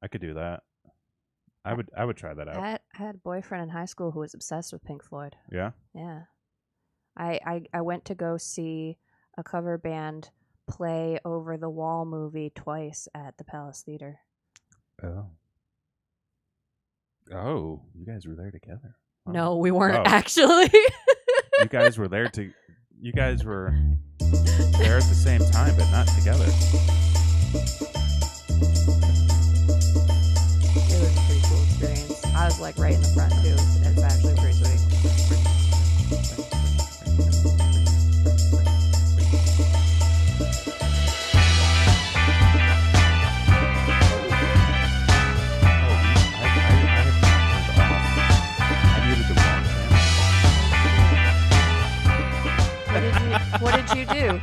I could do that. I would try that out. I had a boyfriend in high school who was obsessed with Pink Floyd. Yeah. Yeah. I went to go see a cover band play Over the Wall movie twice at the Palace Theater. Oh. Oh, you guys were there together. Oh. No, we weren't actually. You guys were there to. You guys were there at the same time, but not together. It was a pretty cool experience. I was like right in the front too. It's actually pretty sweet. What did you do?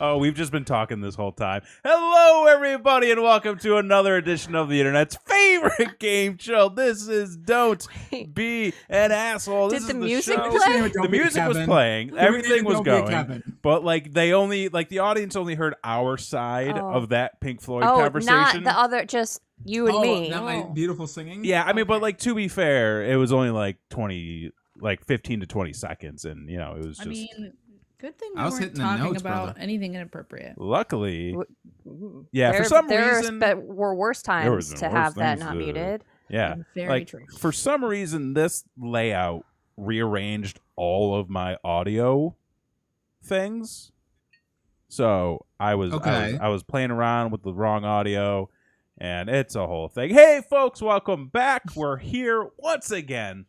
Oh, we've just been talking this whole time. Hello, everybody, and welcome to another edition of the internet's favorite game show. This is Don't Be an Asshole. This Did the is music show. play? The music was playing. Everything was going. But like they only the audience only heard our side of that Pink Floyd conversation. Not the other, just you and me. Not my beautiful singing? Yeah, I mean, but like to be fair, it was only like 15 to 20 seconds, and you know, it was just. I mean, good thing we I was weren't hitting the talking notes, about brother. anything inappropriate. Luckily, yeah. For some reason, there were worse times to have that not muted. muted. Yeah, Very true. For some reason, this layout rearranged all of my audio things. So I was playing around with the wrong audio, and it's a whole thing. Hey, folks, welcome back. We're here once again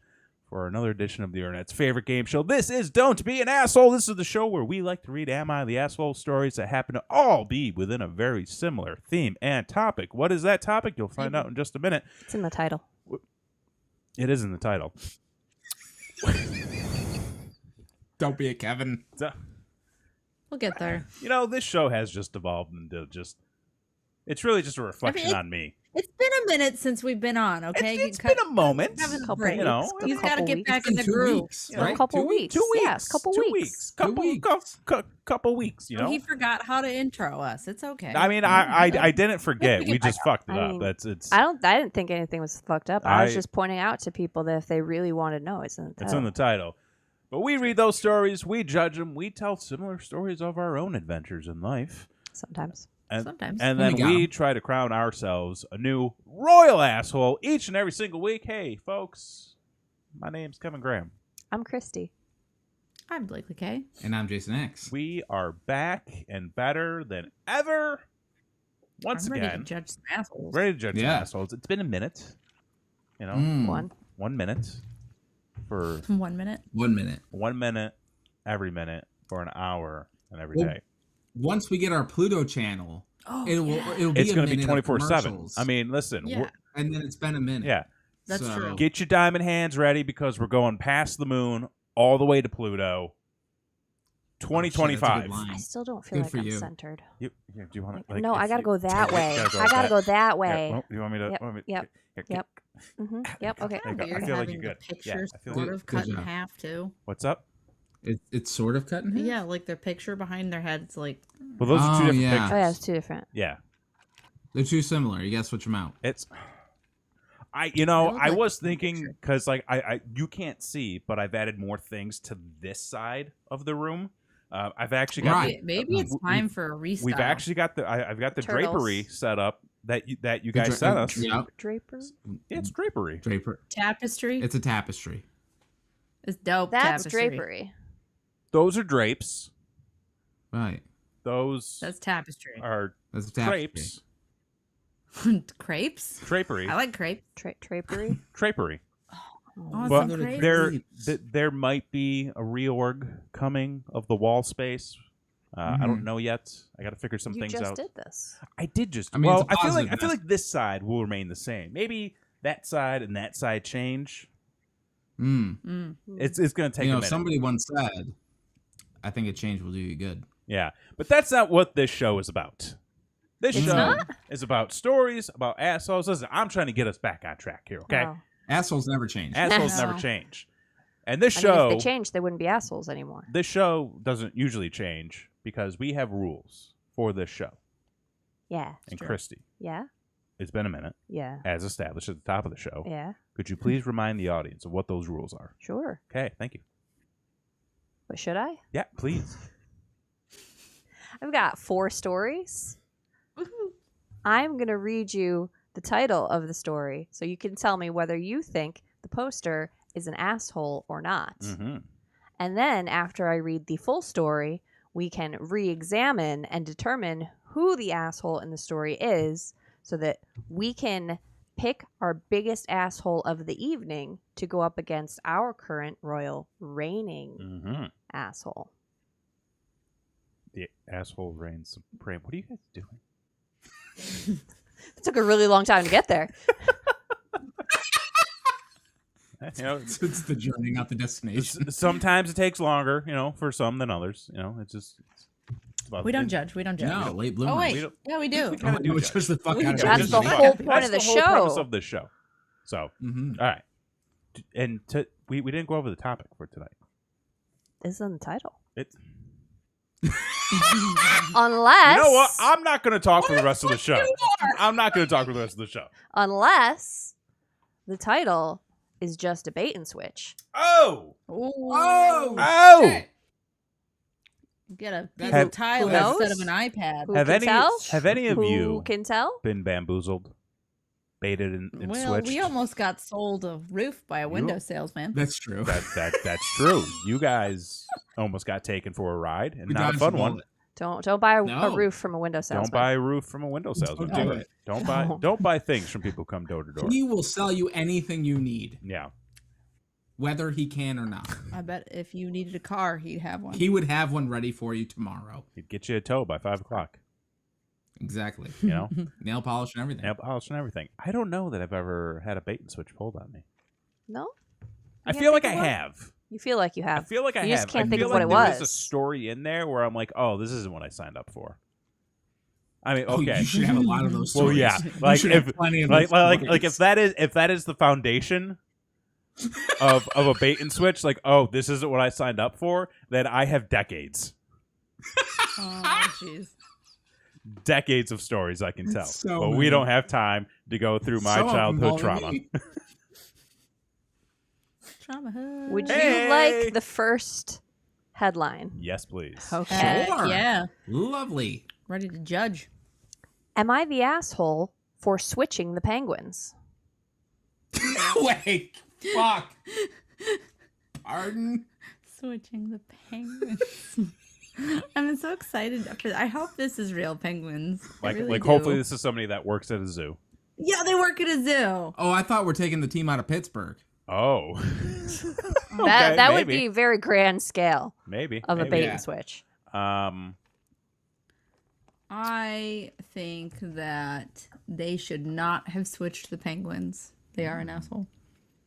for another edition of the internet's favorite game show. This is Don't Be an Asshole. This is the show where we like to read Am I the Asshole stories that happen to all be within a very similar theme and topic. What is that topic? You'll find out in just a minute. It's in the title. It is in the title. Don't be a Kevin. We'll get there. You know, this show has just evolved into it's really just a reflection on me. It's been a minute since we've been on, okay? It's been a moment. Have a Couple break. You know, He's got to get back in the 2 groove. weeks, know, right? A couple 2 weeks. 2 weeks. Yes, couple 2 weeks. Couple weeks, you know? He forgot how to intro us. It's okay. I mean, I didn't forget. We just fucked it I up. mean, It's I didn't think anything was fucked up. I was just pointing out to people that if they really want to know, it's in the title. It's in the title. But we read those stories, we judge them, we tell similar stories of our own adventures in life. Sometimes. Sometimes. And then we try to crown ourselves a new royal asshole each and every single week. Hey, folks, my name's Kevin Graham. I'm Christy. I'm Blakely K. And I'm Jason X. We are back and better than ever. Once I'm again, ready to judge some assholes. ready to judge some assholes. It's been a minute. You know, 1 minute for 1 minute. 1 minute. 1 minute every minute for an hour and every day. Once we get our Pluto channel, it'll be It's going to be 24/7. I mean, listen. Yeah. And then it's been a minute. Yeah. That's true. Get your diamond hands ready because we're going past the moon all the way to Pluto. 2025. Oh, I still don't feel Good like for I'm you. centered. Do you want to? No, I gotta go that way. I gotta go that way. Well, you want me to? Yep. Yep. Yep. Okay. I Weird feel like having you're the good. picture I feel sort like- of cut in job. half too. What's up? It's sort of cut in half? Yeah, like their picture behind their head's like. Well, those are two different yeah. pictures. Oh, yeah, it's two different. Yeah. They're too similar. You gotta switch them out. It's. I They look like was the thinking picture. because like I you can't see, but I've added more things to this side of the room. I've actually got Right. Maybe it's time for a restyle. We've actually got I've got the Turtles. drapery set up that you guys sent us. Yeah. Draper. It's drapery. Draper. tapestry. It's a tapestry. It's dope. That's tapestry. drapery. Those are drapes. Right. Those That's tapestry. are That's a tapestry. drapes. Crepes. Drapery. I like crepe. Drapery. Drapery. Oh, But some crepes. there might be a reorg coming of the wall space. I don't know yet. I got to figure some You things just out. did this. I did just. I mean, well, it's a I feel positive like this side will remain the same. Maybe that side and that side change. It's going to take a minute. Somebody once said, I think a change will do you good. Yeah, but that's not what this show is about. This It's show not? is about stories, about assholes. Listen, I'm trying to get us back on track here, okay? Oh. Assholes never change. Assholes No. never change. And this I show, mean, if they changed, they wouldn't be assholes anymore. this show doesn't usually change because we have rules for this show. Yeah. And true. Christy, Yeah. it's been a minute, Yeah. as established at the top of the show. Yeah. Could you please remind the audience of what those rules are? Sure. Okay, thank you. But should I? Yeah, please. I've got 4 stories. I'm going to read you the title of the story so you can tell me whether you think the poster is an asshole or not. Mm-hmm. And then after I read the full story, we can re-examine and determine who the asshole in the story is so that we can pick our biggest asshole of the evening to go up against our current royal reigning asshole. The asshole reigns supreme. What are you guys doing? It took a really long time to get there. It's the journey, not the destination. Sometimes it takes longer, for some than others. It's just. We don't judge. We don't judge. No, late bloomer. Oh, wait. Yeah, we do. We judge the fuck out of That's it. the whole point of the That's the whole premise show. of this show. So, all right. And we didn't go over the topic for tonight. It's in the title. It's. Unless. You know what? I'm not going to talk for the rest of the show. I'm not going to talk for the rest of the show. Unless the title is just a bait and switch. Oh! Oh! Shit. Get a piece Have- of tile who knows? instead of an iPad. Who Have can any tell? have any of Who you can tell? been bamboozled, baited, and Well, switched? we almost got sold a roof by a window salesman. That's true. That's true. You guys almost got taken for a ride, and We not a dodged fun a one. bullet. Don't buy a No. roof from a window salesman. Don't buy a roof from a window salesman. Don't do Don't it. Don't buy things from people who come door to door. He will sell you anything you need, Yeah. whether he can or not. I bet if you needed a car, he'd have one. He would have one ready for you tomorrow. He'd get you a tow by 5 o'clock. Exactly. Nail polish and everything. Nail polish and everything. I don't know that I've ever had a bait and switch pulled on me. No? I You feel like can't I think of have. You feel like you I have. feel like I You have. just can't I think feel of what like it there is a was. story in there where I'm like, oh, this isn't what I signed up for. I mean, Oh, okay. you should have a lot of those Well, stories. yeah. You Like should if have plenty of like those if stories. that is the foundation of a bait and switch, like, oh, this isn't what I signed up for, then I have decades. Oh, jeez. Decades of stories I can tell. So but we many. don't have time to go through my Some of them childhood only trauma. me. Trauma hood. Would Hey! you like the first headline? Yes, please. Okay. Heck Sure. yeah. Lovely. Ready to judge. Am I the asshole for switching the penguins? Wait. Fuck. Pardon? Switching the penguins. I'm so excited for I hope this is real penguins. I Like really do. hopefully this is somebody that works at a zoo. Yeah, they work at a zoo. Oh, I thought we're taking the team out of Pittsburgh. Oh. That Okay, would maybe. be very grand scale Maybe. of a maybe. bait Yeah. and switch. I think that they should not have switched the penguins. They are an asshole.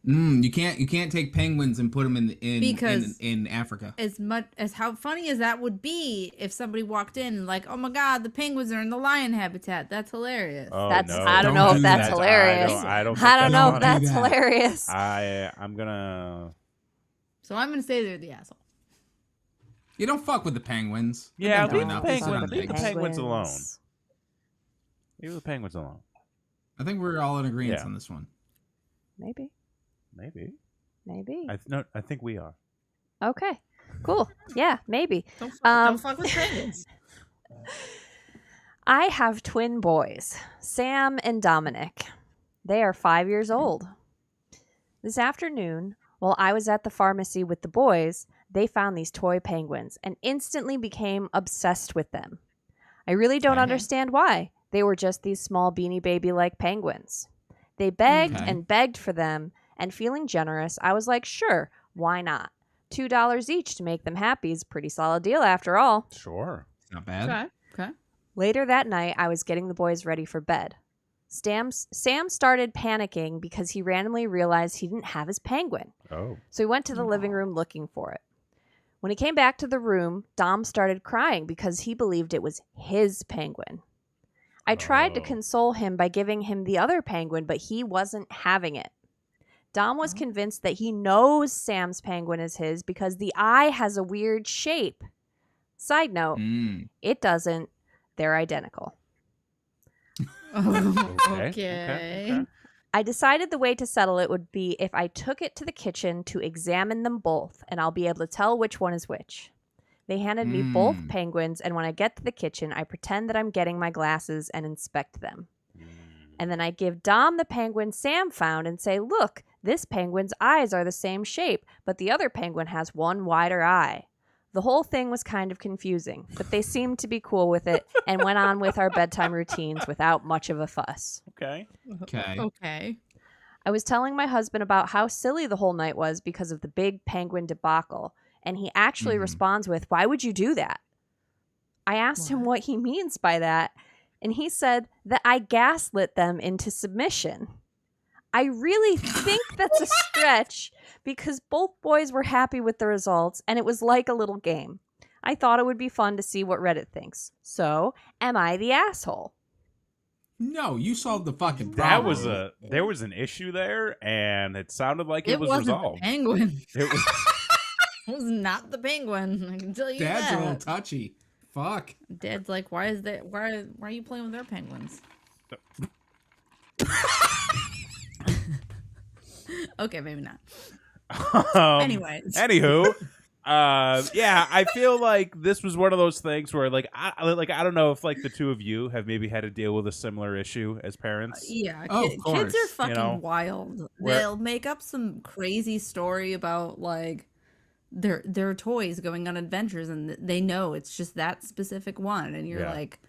You can't take penguins and put them Because- in Africa. As much as how funny as that would be if somebody walked in and like, oh my god, the penguins are in the lion habitat. That's hilarious. Oh, That's no. I don't Don't know do if that's that. hilarious. I don't I don't know if funny. that's Do that. hilarious. I'm gonna. So I'm gonna say they're the asshole. You don't fuck with the penguins. They've Yeah, been leave through the enough. They sit penguins- on leave the eggs. penguins alone. Leave the penguins alone. I think we're all in agreement Yeah. on this one. Maybe. I think we are. Okay. Cool. Yeah, maybe. Don't fuck with penguins. I have twin boys, Sam and Dominic. They are 5 years old. This afternoon, while I was at the pharmacy with the boys, they found these toy penguins and instantly became obsessed with them. I really don't Okay. understand why. They were just these small beanie baby-like penguins. They begged Okay. and begged for them, and feeling generous, I was like, sure, why not? $2 each to make them happy is a pretty solid deal after all. Sure. It's not bad. Okay. Later that night, I was getting the boys ready for bed. Sam started panicking because he randomly realized he didn't have his penguin. Oh. So he went to the living room looking for it. When he came back to the room, Dom started crying because he believed it was his penguin. I tried to Oh. console him by giving him the other penguin, but he wasn't having it. Dom was convinced that he knows Sam's penguin is his because the eye has a weird shape. Side note, Mm. it doesn't. They're identical. Okay. I decided the way to settle it would be if I took it to the kitchen to examine them both, and I'll be able to tell which one is which. They handed me both penguins, and when I get to the kitchen, I pretend that I'm getting my glasses and inspect them. And then I give Dom the penguin Sam found and say, look, this penguin's eyes are the same shape, but the other penguin has one wider eye. The whole thing was kind of confusing, but they seemed to be cool with it and went on with our bedtime routines without much of a fuss. Okay. I was telling my husband about how silly the whole night was because of the big penguin debacle, and he actually responds with, why would you do that? I asked him what he means by that, and he said that I gaslit them into submission. I really think that's a stretch because both boys were happy with the results, and it was like a little game. I thought it would be fun to see what Reddit thinks. So, am I the asshole? No, you solved the fucking problem. There was an issue there, and it sounded like it was wasn't resolved. The penguin. It was. It was not the penguin. I can tell you Dad's that. a little touchy. Fuck. Dad's like, why are you playing with their penguins? Okay, maybe not. Anyways. Anywho, yeah, I feel like this was one of those things where, like, I don't know if like the two of you have maybe had to deal with a similar issue as parents. Yeah, of course. kids are fucking You know, wild. where- They'll make up some crazy story about like their toys going on adventures, and they know it's just that specific one, and you're like,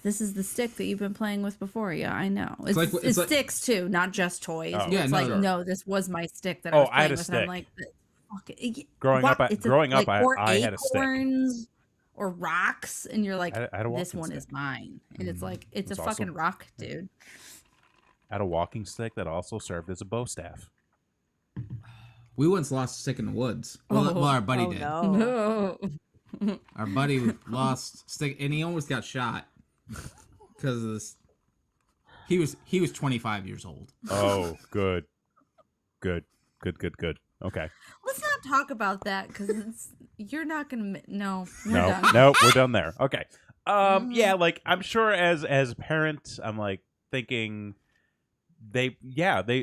this is the stick that you've been playing with before. Yeah, I know. It's like sticks too, not just toys. Oh. Yeah, it's like, no, this was my stick that I was playing I had a with. stick. And I'm like, Growing up, I had a stick. Or rocks, and you're like, I had a this walking one stick. is mine. And it's like, it's That's a fucking awesome. rock, dude. I had a walking stick that also served as a bow staff. We once lost a stick in the woods. Well, our buddy did. No. Our buddy lost stick, and he almost got shot because of this. He was 25 years old. Oh, good. Okay. Let's not talk about that because you're not gonna. No, we're done. No, we're done there. Okay. Yeah, like I'm sure as a parent, I'm like thinking I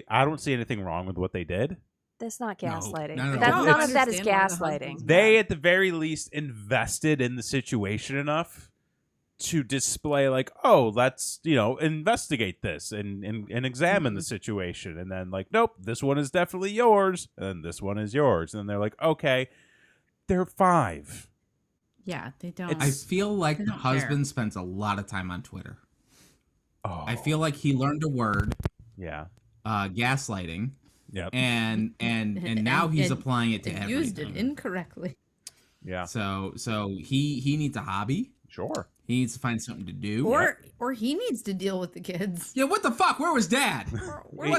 don't see anything wrong with what they did. That's not gaslighting. No, None of that is gaslighting. They at the very least invested in the situation enough to display like, oh, let's, investigate this and examine the situation. And then like, nope, this one is definitely yours. And this one is yours. And they're like, okay, they're 5. Yeah, they don't. I feel like the husband care. spends a lot of time on Twitter. Oh, I feel like he learned a word, yeah. Gaslighting. Yep. And now he's applying it to everything. Used it incorrectly. Yeah. So he needs a hobby. Sure. He needs to find something to do. Or he needs to deal with the kids. Yeah, what the fuck? Where was Dad? Where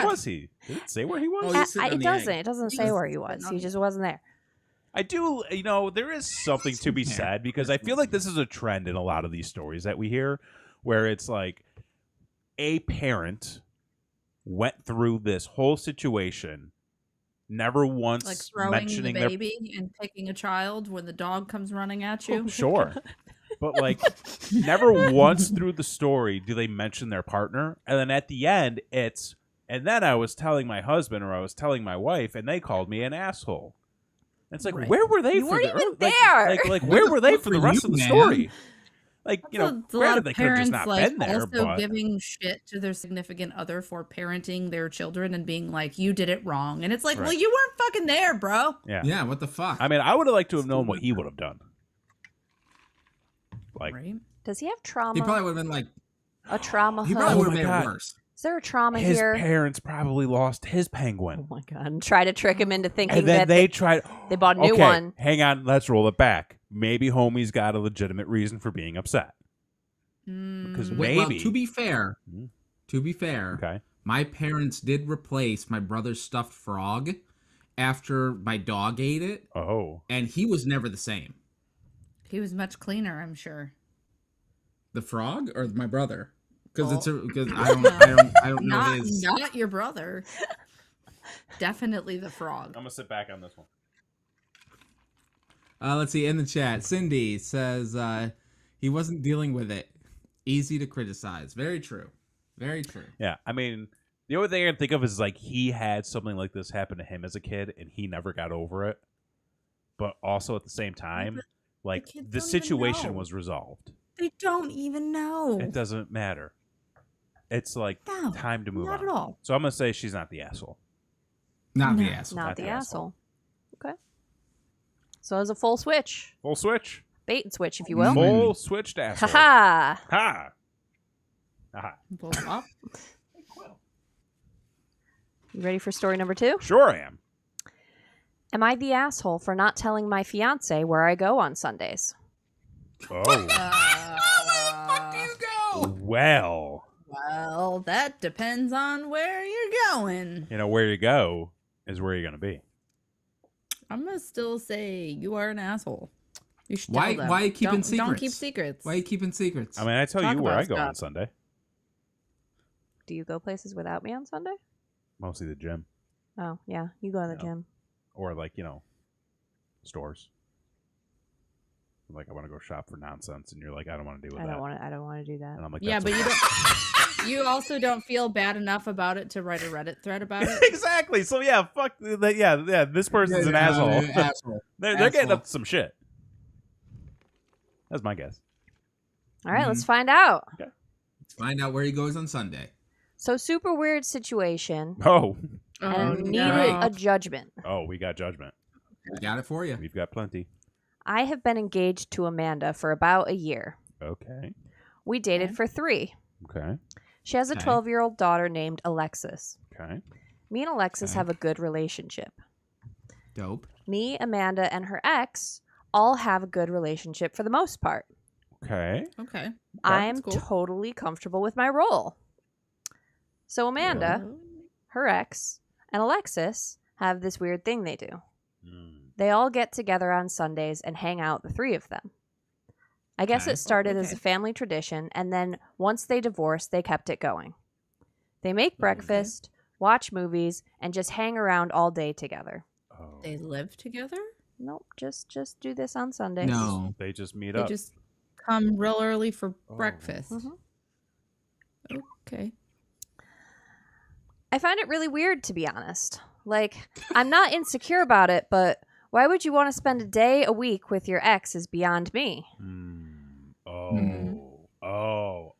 was he? Did it say where he was? It doesn't. It doesn't say where he was. He just wasn't there. I do, there is something to be said because I feel like this is a trend in a lot of these stories that we hear where it's like a parent went through this whole situation, never once like throwing mentioning the baby and picking a child when the dog comes running at you. Sure. But like never once through the story do they mention their partner. And then at the end and then I was telling my husband or I was telling my wife and they called me an asshole. It's like, where were they You for weren't the even there. Like where were they for the rest of the story? Like, It's a lot granted of they could have just parents, not like, been there, also but giving shit to their significant other for parenting their children and being like, you did it wrong. And it's like, well, you weren't fucking there, bro. Yeah, what the fuck? I mean, I would have liked to have known what he would have done. Like, Right? Does he have trauma? He probably would have been like, a trauma he hub? probably would have my made it God. worse. Is there a trauma his here? parents probably lost his penguin. Oh my god! And try to trick him into thinking And then that they tried. they bought a new okay, one. hang on. Let's roll it back. Maybe homie's got a legitimate reason for being upset. Because maybe. Well, to be fair, Okay. my parents did replace my brother's stuffed frog after my dog ate it, Oh. and he was never the same. He was much cleaner, I'm sure. The frog or my brother? Because Well, I don't know his. Not your brother. Definitely the frog. I'm gonna sit back on this one. Let's see in the chat. Cindy says he wasn't dealing with it. Easy to criticize. Very true. Very true. Yeah, I mean, the only thing I can think of is like he had something like this happen to him as a kid, and he never got over it. But also at the same time, like kids the don't even situation know. was resolved. They don't even know. It doesn't matter. It's like No, time to move not on. at all. So I'm gonna say she's not the asshole. Not the No. asshole. Not Not the the asshole. Okay. So it's a full switch. Full switch. Bait and switch, if you will. Full switched asshole. Ha Ha. Aha. Pull them up. You ready for story number 2? Sure I am. Am I the asshole for not telling my fiance where I go on Sundays? Oh. You go. Well. Well, that depends on where you're going. You know, where you go is where you're going to be. I'm gonna still say you are an asshole. You should Why- tell them. why are you keeping Don't secrets? keep secrets. Why are you keeping secrets? I mean, I tell Talk you where about I go on stuff. Sunday. Do you go places without me on Sunday? Mostly the gym. Oh, yeah. You go to the No. gym. Or like, stores. Like I want to go shop for nonsense and you're like, I don't want to deal with I that. don't want to do that. And I'm like, Yeah, that's but you okay. don't. You also don't feel bad enough about it to write a Reddit thread about it. Exactly. So yeah, fuck that. Yeah. This person's an asshole. Asshole. They're getting Asshole. up to some shit. That's my guess. All right, let's find out. Let's find out where he goes on Sunday. So, super weird situation Oh. and needed no. a judgment. Oh, we got judgment. We got it for you. We've got plenty. I have been engaged to Amanda for about a year. Okay. We dated Okay. for 3. Okay. She has a Okay. 12-year-old daughter named Alexis. Okay. Me and Alexis Okay. have a good relationship. Dope. Me, Amanda, and her ex all have a good relationship for the most part. Okay. Okay. I'm cool. totally comfortable with my role. So Amanda, her ex, and Alexis have this weird thing they do. They all get together on Sundays and hang out, the 3 of them. I guess Okay. it started as Okay. a family tradition, and then once they divorced, they kept it going. They make breakfast, watch movies, and just hang around all day together. Oh. They live together. Nope, just do this on Sundays. No. They just meet They up. just come real early for Oh. breakfast. Mhm. Okay. I find it really weird, to be honest. Like, I'm not insecure about it, but why would you want to spend a day a week with your ex is beyond me. Oh. Mhm. Oh.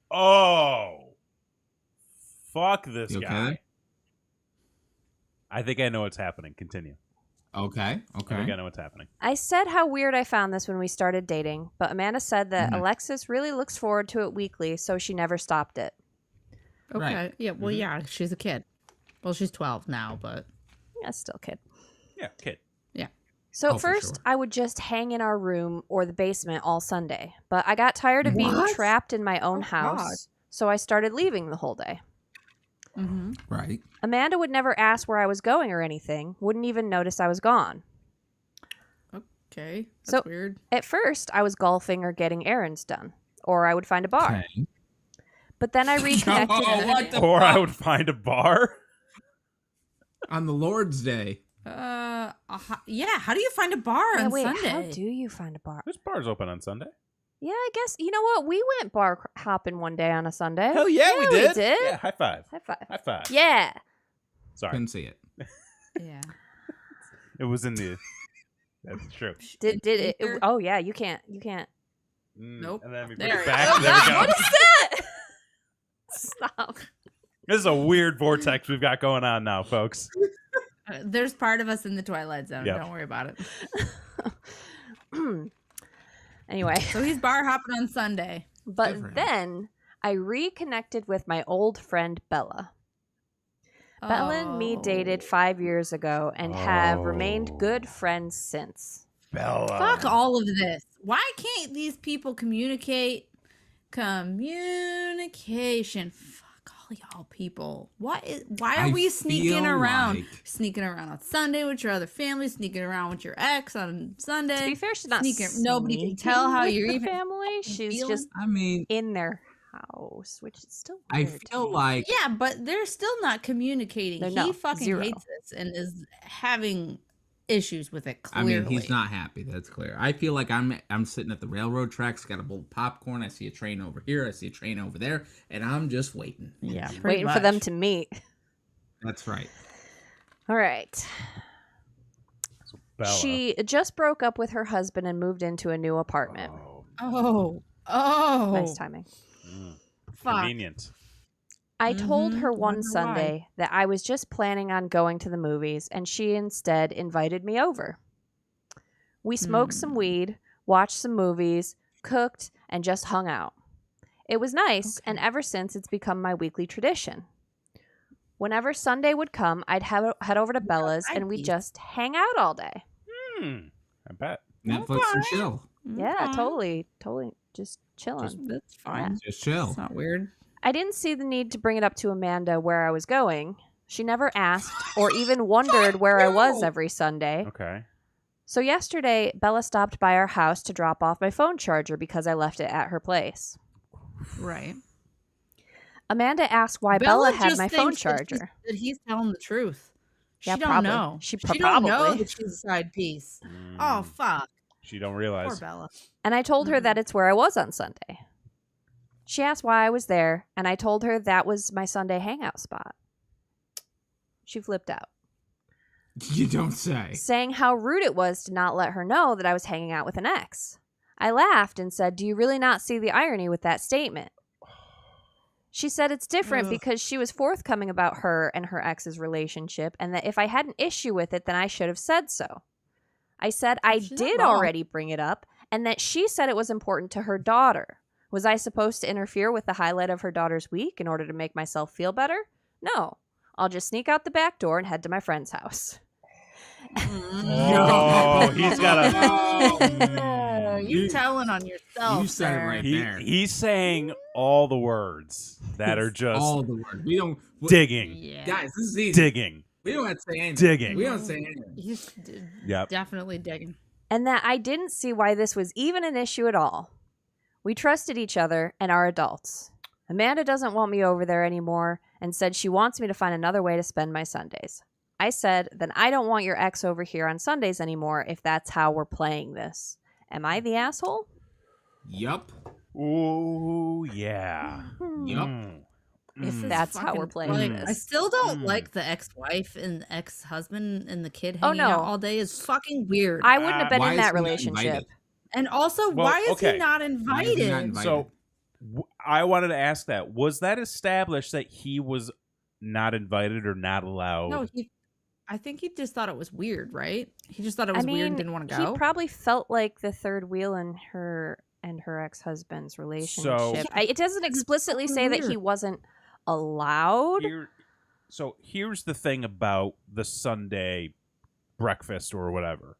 Fuck this You guy. okay? I think I know what's happening. Continue. Okay. I think I know what's happening. I said how weird I found this when we started dating, but Amanda said that Mhm. Alexis really looks forward to it weekly, so she never stopped it. Okay. Right. Yeah. Well, Mm-hmm. yeah. She's a kid. Well, she's 12 now, but Yeah, still kid. Yeah, kid. So Oh, at for first, sure. I would just hang in our room or the basement all Sunday, but I got tired of being What? trapped in my own Oh, house, God. so I started leaving the whole day. mm-hmm. Right. Amanda would never ask where I was going or anything, wouldn't even notice I was gone. Okay. That's So- weird. At first, I was golfing or getting errands done, or I would find a bar. Okay. But then I reconnected. Oh, what the Or I fuck? would find a bar. On the Lord's Day. Yeah. How do you find a bar Yeah, on wait, Sunday? how do you find a bar? There's bars open on Sunday. Yeah, I guess, you know what? We went bar hopping one day on a Sunday. Hell yeah, we did. did. Yeah, high five. High five. High five. Yeah. Sorry. Couldn't see it. Yeah. It was in the. That's true. Did it? Sure. Oh yeah, you can't. Nope. And then we bring There it we back. go. There we go. What is that? Stop. This is a weird vortex we've got going on now, folks. There's part of us in the Twilight Zone. Yep. Don't worry about it. Anyway, So he's bar hopping on Sunday. but Good for him. then I reconnected with my old friend Bella. Bella and me dated 5 years ago and have remained good friends since. Bella. Fuck all of this. Why can't these people communicate? Communication. Fuck all y'all people. Why are I we sneaking feel around? like- Sneaking around on Sunday with your other family, sneaking around with your ex on Sunday. To be fair, she's not Sneaking- nobody can sneaking tell how with you're the even family. She's feeling. just I mean, in their house, which is still I weird to feel me. like Yeah, but they're still not communicating. No, he no, fucking zero. hates this and is having issues with it, clearly. I mean, he's not happy. That's clear. I feel like I'm sitting at the railroad tracks, got a bowl of popcorn. I see a train over here. I see a train over there, and I'm just waiting. Yeah, Waiting for them to meet. That's right. All right. So Bella. She just broke up with her husband and moved into a new apartment. Oh. Nice timing. Fuck. Convenient. I told her one Wonder Sunday that I was just planning on going to the movies, and she instead invited me over. We smoked some weed, watched some movies, cooked, and just hung out. It was nice, and ever since it's become my weekly tradition. Whenever Sunday would come, I'd head over to Bella's, and we'd just hang out all day. I bet. Netflix and chill. Yeah, totally. Just chilling. That's fine. Just chill. It's not weird. I didn't see the need to bring it up to Amanda where I was going. She never asked or even wondered where I was every Sunday. Okay. So yesterday, Bella stopped by our house to drop off my phone charger because I left it at her place. Right. Amanda asked why Bella had just my phone thinks charger. that he's telling the truth. Yeah, She don't probably. know. She don't know probably. that she's a side piece. Oh, fuck. She don't Poor realize. Bella. And I told her that it's where I was on Sunday. She asked why I was there, and I told her that was my Sunday hangout spot. She flipped out, You don't say. saying how rude it was to not let her know that I was hanging out with an ex. I laughed and said, "Do you really not see the irony with that statement?" She said it's different because she was forthcoming about her and her ex's relationship, and that if I had an issue with it, then I should have said so. I said I She's not did wrong. already bring it up, and that she said it was important to her daughter. Was I supposed to interfere with the highlight of her daughter's week in order to make myself feel better? No. I'll just sneak out the back door and head to my friend's house. Oh, he's got a. You telling on yourself. You said it sir. right there. He's saying all the words that are just All the words. We don't. digging, Yeah. Guys, this is easy. digging, We don't have to say anything. digging. We don't say anything. He's Yep. definitely digging. And that I didn't see why this was even an issue at all. We trusted each other and are adults. Amanda doesn't want me over there anymore and said she wants me to find another way to spend my Sundays. I said, then I don't want your ex over here on Sundays anymore if that's how we're playing this. Am I the asshole? Yup. Ooh, yeah. Yup. If This that's is how we're fucking- playing like, this. I still don't like the ex-wife and the ex-husband and the kid Oh, hanging no. out all day is fucking weird. I wouldn't have been Why in is that he not relationship. invited? And also, Well, why is okay. he not Why invited? is he not invited? So I wanted to ask that. Was that established that he was not invited or not allowed? No, I think he just thought it was weird, right? He just thought it I was weird mean, and didn't want to go. he probably felt like the third wheel in her and her ex-husband's relationship. It doesn't explicitly say that he weird. wasn't allowed. So here's the thing about the Sunday breakfast or whatever.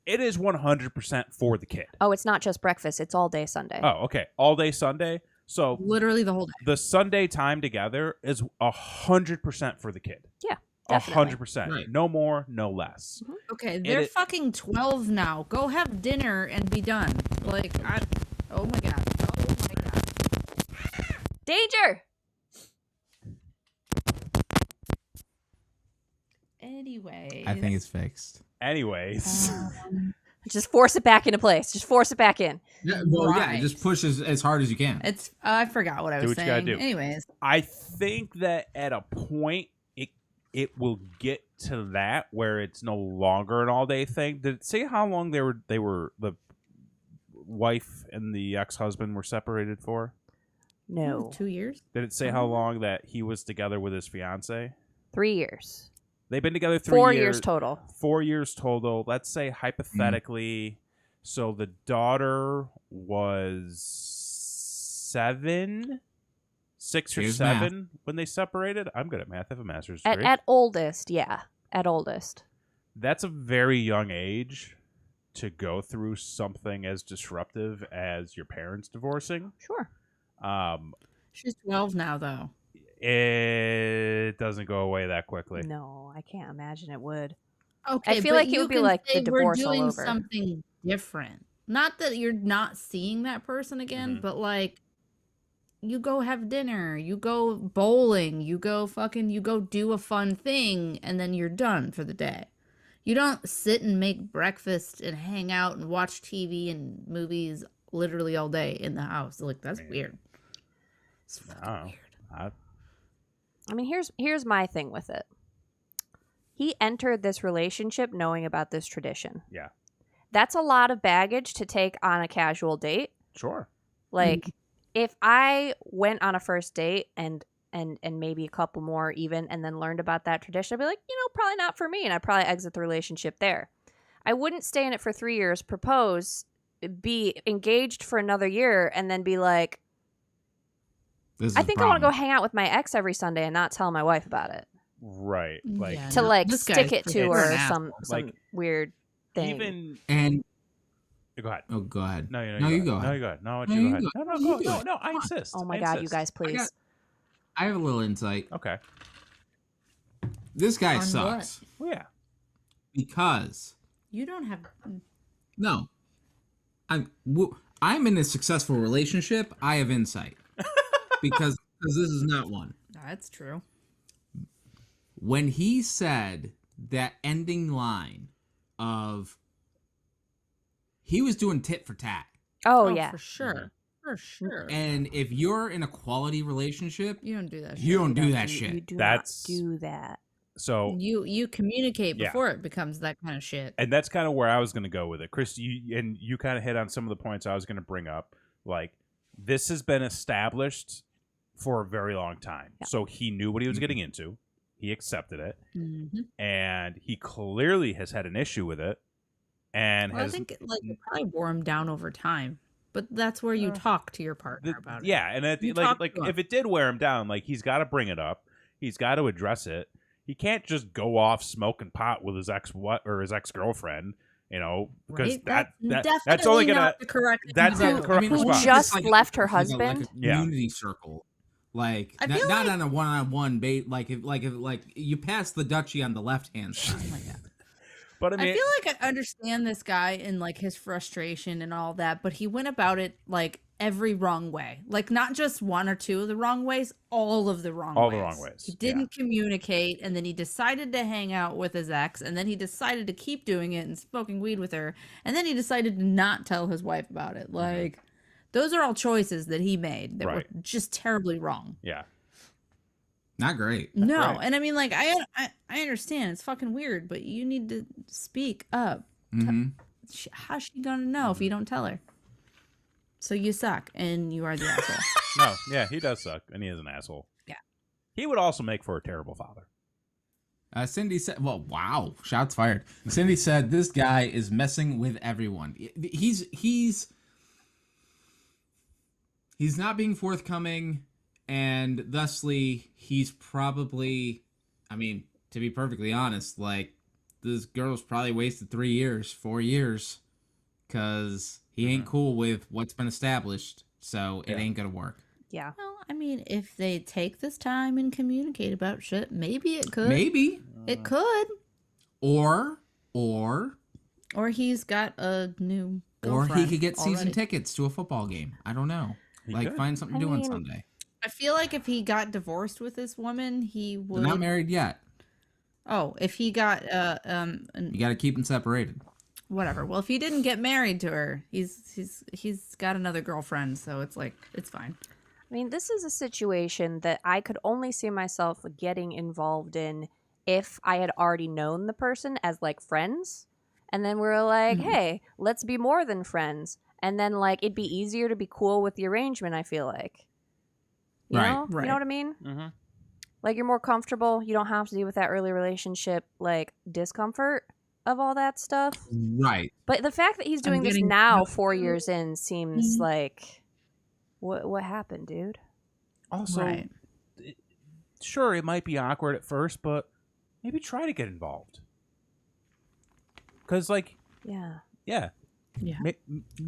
It is 100% for the kid. Oh, it's not just breakfast. It's all day Sunday. Oh, okay. All day Sunday. So Literally the whole day. the Sunday time together is 100% for the kid. Yeah, definitely. 100%. Right. No more, no less. Okay, they're it- fucking 12 now. Go have dinner and be done. Like, oh my god. Oh my god. Danger! Anyway. I think it's fixed. Anyways, Just force it back into place. Just force it back in. Yeah, well, yeah, Right. just push as hard as you can. It's I forgot what I Do was what you gotta saying. do. Anyways, I think that at a point it will get to that where it's no longer an all day thing. Did it say how long they were the wife and the ex-husband were separated for? No. 2 years. Did it say how long that he was together with his fiance? 3 years. They've been together 3 4 years. years total. 4 years total. Let's say hypothetically, so the daughter was 6 or Here's 7 when they separated. I'm good at math. I have a master's degree. At oldest, yeah. At oldest. That's a very young age to go through something as disruptive as your parents divorcing. Sure. She's 12 now, though. It doesn't go away that quickly. No, I can't imagine it would. Okay, I feel but like it you would be can like the say divorce all we're doing over. something different. Not that you're not seeing that person again, Mhm. but like you go have dinner, you go bowling, you go do a fun thing, and then you're done for the day. You don't sit and make breakfast and hang out and watch TV and movies literally all day in the house. Like, that's weird. It's fucking weird. I mean, here's my thing with it. He entered this relationship knowing about this tradition. Yeah. That's a lot of baggage to take on a casual date. Sure. Like, if I went on a first date and maybe a couple more even, and then learned about that tradition, I'd be like, probably not for me, and I'd probably exit the relationship there. I wouldn't stay in it for 3 years, propose, be engaged for another year, and then be like, I think I want to go hang out with my ex every Sunday and not tell my wife about it. Right. Like Stick it to her or some weird thing. And go ahead. Oh, go ahead. No, you go ahead. No, you go ahead. No, you go ahead. No, I insist. Oh my God, you guys, please. I have a little insight. Okay. This guy sucks. Well, yeah. Because you don't have. No. I'm in a successful relationship. I have insight. because this is not one. That's true. When he said that ending line of he was doing tit for tat. Oh yeah. For sure. For sure. And if you're in a quality relationship, you don't do that shit. You don't do that shit. You do not do that. So you communicate before it becomes that kind of shit. And that's kind of where I was going to go with it. Chris, you kind of hit on some of the points I was going to bring up. Like, this has been established for a very long time. Yeah. So he knew what he was getting into. He accepted it. Mm-hmm. And he clearly has had an issue with it. And I think it probably wore him down over time. But that's where you talk to your partner about it. Yeah, and if it did wear him down, like, he's got to bring it up. He's got to address it. He can't just go off smoking pot with his ex-girlfriend, because right? that's only gonna not the correct. That's not the correct response. Who just left her husband? Like a community circle, not on a one-on-one bait. Like you pass the Dutchie on the left-hand side. Oh my God. But I feel like I understand this guy and like his frustration and all that, but he went about it like every wrong way. Like, not just one or two of the wrong ways, all of the wrong ways. All the wrong ways. He didn't communicate, and then he decided to hang out with his ex, and then he decided to keep doing it and smoking weed with her, and then he decided to not tell his wife about it. Like, those are all choices that he made that were just terribly wrong. Yeah. Not great. No, right. And I mean, like, I understand it's fucking weird, but you need to speak up. Mm-hmm. How's she gonna know if you don't tell her? So you suck, and you are the asshole. No, yeah, he does suck, and he is an asshole. Yeah. He would also make for a terrible father. Cindy said, well, wow, shots fired. Cindy said, this guy is messing with everyone. He's not being forthcoming. And thusly, he's probably, I mean, to be perfectly honest, like, this girl's probably wasted 3 years, 4 years, because he ain't cool with what's been established, so it ain't gonna work. Yeah. Well, I mean, if they take this time and communicate about shit, maybe it could. Maybe. It could. Or he's got a new girlfriend. Or he could get season tickets to a football game. I don't know. Find something to do on Sunday. I feel like if he got divorced with this woman, he would. They're not married yet. Oh, if he got you got to keep them separated. Whatever. Well, if he didn't get married to her, he's got another girlfriend, so it's fine. I mean, this is a situation that I could only see myself getting involved in if I had already known the person as like friends, and then we were like, hey, let's be more than friends, and then like it'd be easier to be cool with the arrangement. I feel like. You know? You know what I mean? Mm-hmm. Like, you're more comfortable. You don't have to deal with that early relationship, like, discomfort of all that stuff. Right. But the fact that he's doing this now, 4 years in, seems like, what happened, dude? Also, sure, it might be awkward at first, but maybe try to get involved. Because, like, yeah.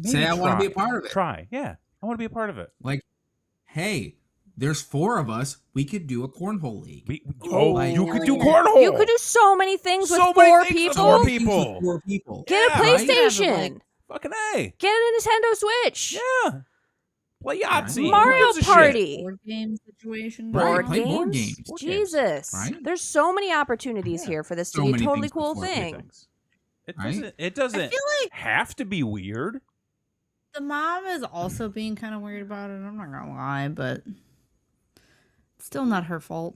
Say, I want to be a part of it. Try. Yeah. I want to be a part of it. Like, hey, there's 4 of us. We could do a cornhole league. You could do cornhole. You could do so many things with 4 people. 4 people. Get a PlayStation. Fucking A. Get a Nintendo Switch. Yeah. Play Yahtzee. Mario Who gives a shit? Party. Board game situation. Board play games? board games. Board games, Jesus. right? There's so many opportunities here for this So to be a many totally things cool before we thing. Things. It Right? doesn't. It I doesn't feel like have to be weird. the mom is also being kind of weird about it. I'm not gonna lie, but it's still not her fault.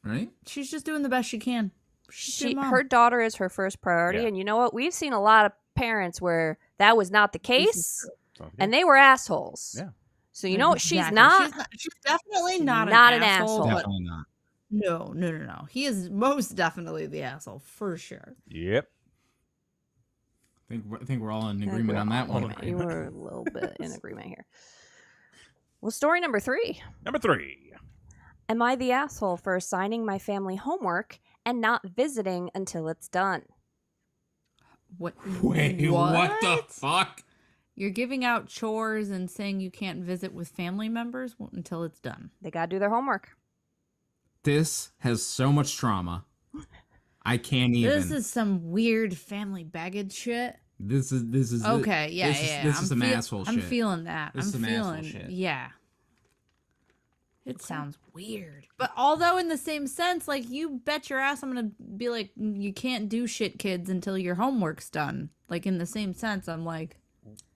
Right? She's just doing the best she can. She's a good mom. Her daughter is her first priority, Yeah. and you know what? We've seen a lot of parents where that was not the case, So, and they were assholes. Yeah. So you know what? She's Exactly. not. She's definitely not, not an an asshole. asshole. But Definitely not. no. He is most definitely the asshole for sure. Yep. I think we're all in I think agreement we're on that all in one. agreement. You were a little bit in agreement here. Well, story number 3. Number 3. Am I the asshole for assigning my family homework and not visiting until it's done? What? Wait, what the fuck? You're giving out chores and saying you can't visit with family members until it's done. They got to do their homework. This has so much trauma. I can't even. This is some weird family baggage shit. This is Okay, yeah, this is, yeah. This is some asshole I'm shit. feeling that. This is I'm some asshole feeling, shit. yeah. It sounds weird. But although in the same sense, like, you bet your ass I'm going to be like, you can't do shit, kids, until your homework's done. Like, in the same sense, I'm like,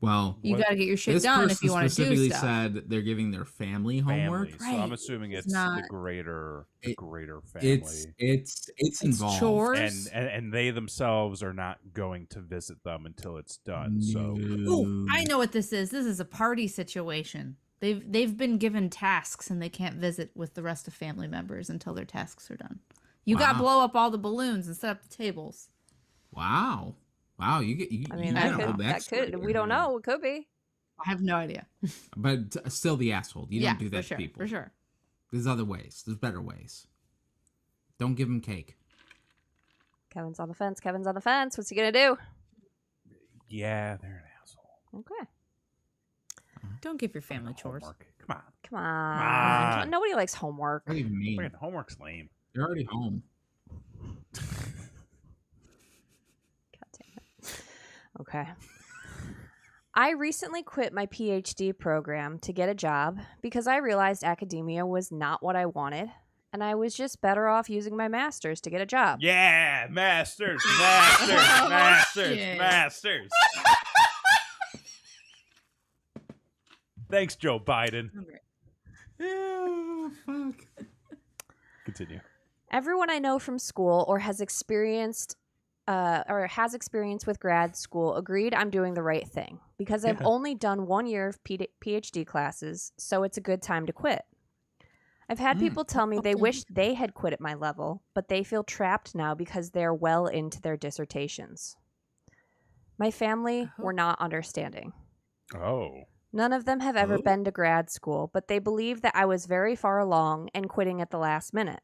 Well, you got to get your shit this done if person you want to do specifically stuff. said they're giving their family homework. Family. So I'm Right. assuming it's not- the greater It- family. It's involved. chores. and they themselves are not going to visit them until it's done. So Ooh, I know what this is. This is a party situation. They've been given tasks and they can't visit with the rest of family members until their tasks are done. You got to Wow. blow up all the balloons and set up the tables. Wow. You get. I mean, you that got a whole could, backstory we don't here. know. It could be. I have no idea. But still, the asshole. You yeah, don't do that for sure, to people. for sure. There's other ways. There's better ways. Don't give them cake. Kevin's on the fence. What's he going to do? yeah, they're an asshole. Okay. Don't give your family chores. Homework. Come on. Come on. on. Nobody likes homework. What do you mean? Freaking homework's lame. They're already home. God damn it. Okay. I recently quit my PhD program to get a job because I realized academia was not what I wanted, and I was just better off using my master's to get a job. Yeah, masters. Shit. Thanks, Joe Biden. Oh, fuck. Continue. Everyone I know from school or has experience with grad school agreed I'm doing the right thing because I've only done 1 year of PhD classes, so it's a good time to quit. I've had people tell me they wish they had quit at my level, but they feel trapped now because they're well into their dissertations. My family were not understanding. Oh. None of them have ever Oh. been to grad school, but they believe that I was very far along and quitting at the last minute.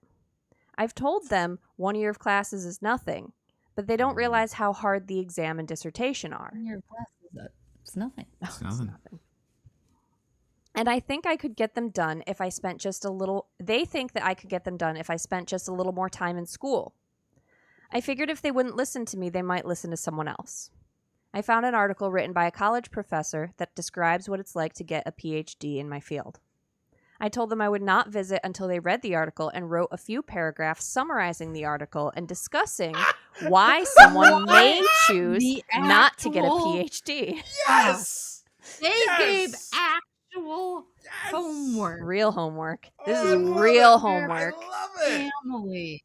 I've told them 1 year of classes is nothing, but they don't realize how hard the exam and dissertation are. It's nothing. It's nothing. And I think I could get them done if I spent just a little. They think that I could get them done if I spent just a little more time in school. I figured if they wouldn't listen to me, they might listen to someone else. I found an article written by a college professor that describes what it's like to get a PhD in my field. I told them I would not visit until they read the article and wrote a few paragraphs summarizing the article and discussing why someone may choose The not to get a actual- PhD. Yes. They Yes! gave actual homework. Real homework. This Oh, is I love real it, dude. homework. I love it. Family.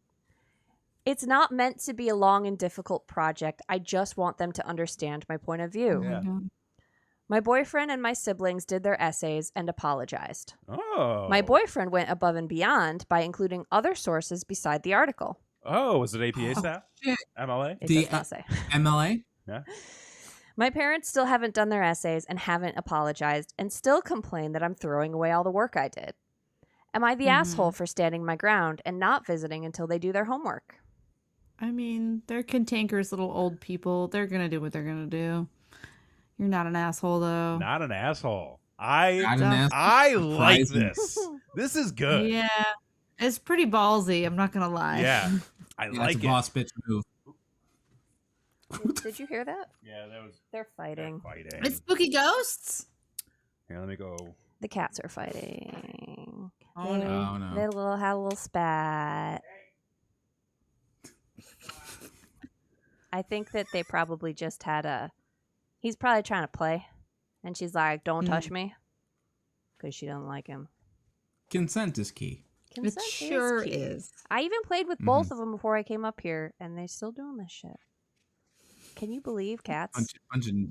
It's not meant to be a long and difficult project. I just want them to understand my point of view. Yeah. My boyfriend and my siblings did their essays and apologized. Oh. My boyfriend went above and beyond by including other sources beside the article. Oh, was it APA staff? shit. MLA? It The- does not say. MLA? Yeah. My parents still haven't done their essays and haven't apologized and still complain that I'm throwing away all the work I did. Am I the asshole for standing my ground and not visiting until they do their homework? I mean, they're cantankerous little old people. They're going to do what they're going to do. You're not an asshole, though. Not an asshole. Not an Don't- asshole. I like Surprising. this. This is good. Yeah. It's pretty ballsy. I'm not going to lie. Yeah. I Yeah, like it's a it. boss bitch move. Did you hear that? Yeah, that was They're fighting. fighting. It's spooky ghosts. Here, let me go. The cats are fighting. Oh, they, no. Oh, no. They had a little spat. I think that they probably just had he's probably trying to play. And she's like, don't touch me. Because she doesn't like him. Consent is key. Consent it sure key. is. I even played with both of them before I came up here. And they're still doing this shit. Can you believe cats?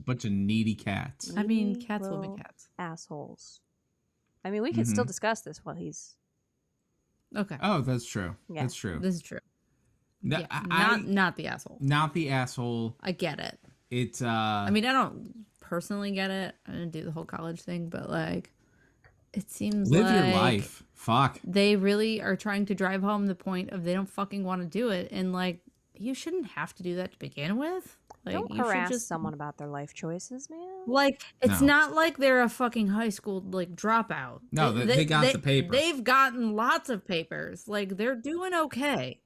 Bunch of needy cats. I mean, Needy cats will be little cats. assholes. I mean, we can still discuss this while he's... Okay. Oh, that's true. Yeah. That's true. This is true. No, Yeah, not the asshole. Not the asshole. I get it. It's I mean, I don't personally get it. I didn't do the whole college thing, but like, it seems live like your life. Fuck. they really are trying to drive home the point of they don't fucking want to do it, and like, you shouldn't have to do that to begin with. Like, Don't you should harass just someone about their life choices, man. like, it's No. not like they're a fucking high school like dropout. No, they got the papers. They've gotten lots of papers. Like, they're doing okay.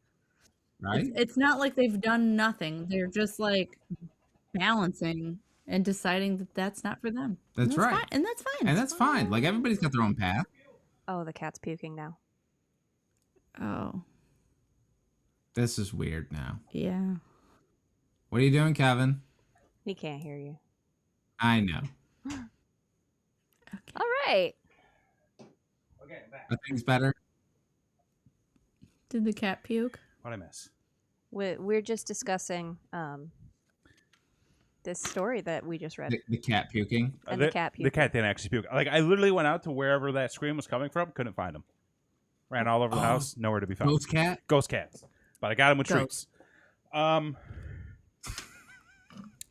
Right? It's not like they've done nothing. They're just like balancing and deciding that that's not for them. That's right. Fine. And that's fine. And that's fine. Like, everybody's got their own path. Oh, the cat's puking now. Oh, This is weird now. yeah. What are you doing, Kevin? He can't hear you. I know. All right. Are things better? Did the cat puke? What'd I miss? We're just discussing this story that we just read. The cat puking? And the cat The puking. cat didn't actually puke. Like, I literally went out to wherever that scream was coming from. Couldn't find him. Ran all over the house. Nowhere to be found. Ghost cat? Ghost cats. But I got him with treats.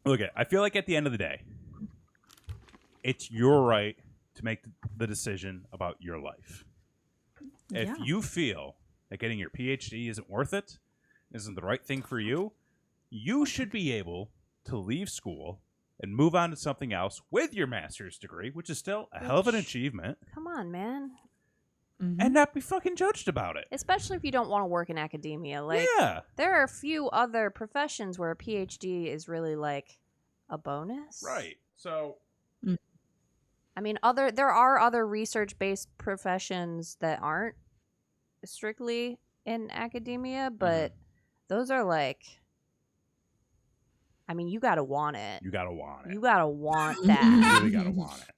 Look, I feel like at the end of the day, it's your right to make the decision about your life. If Yeah. you feel that getting your PhD isn't worth it, isn't the right thing for you, you should be able to leave school and move on to something else with your master's degree, which is still a hell of an achievement, Come on, man. and not be fucking judged about it. Especially if you don't want to work in academia. Like, Yeah. there are a few other professions where a PhD is really like a bonus. Right. So I mean, there are other research-based professions that aren't strictly in academia, but those are like, I mean, you gotta want it. you gotta want it. You gotta want You that. really gotta want it.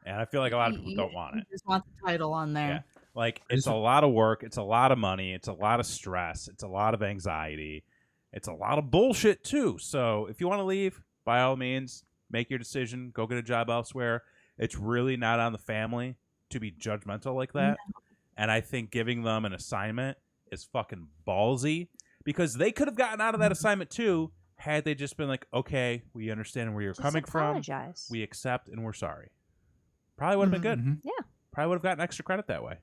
And I feel like a lot of people don't want it. You just want the title on there. Yeah. Like, it's a lot of work. It's a lot of money. It's a lot of stress. It's a lot of anxiety. It's a lot of bullshit, too. So if you want to leave, by all means, make your decision. Go get a job elsewhere. It's really not on the family to be judgmental like that. No. And I think giving them an assignment is fucking ballsy, because they could have gotten out of that assignment, too, had they just been like, okay, we understand where you're Just coming apologize. from. We accept and we're sorry. Probably would have been good. Yeah. Probably would have gotten extra credit that way.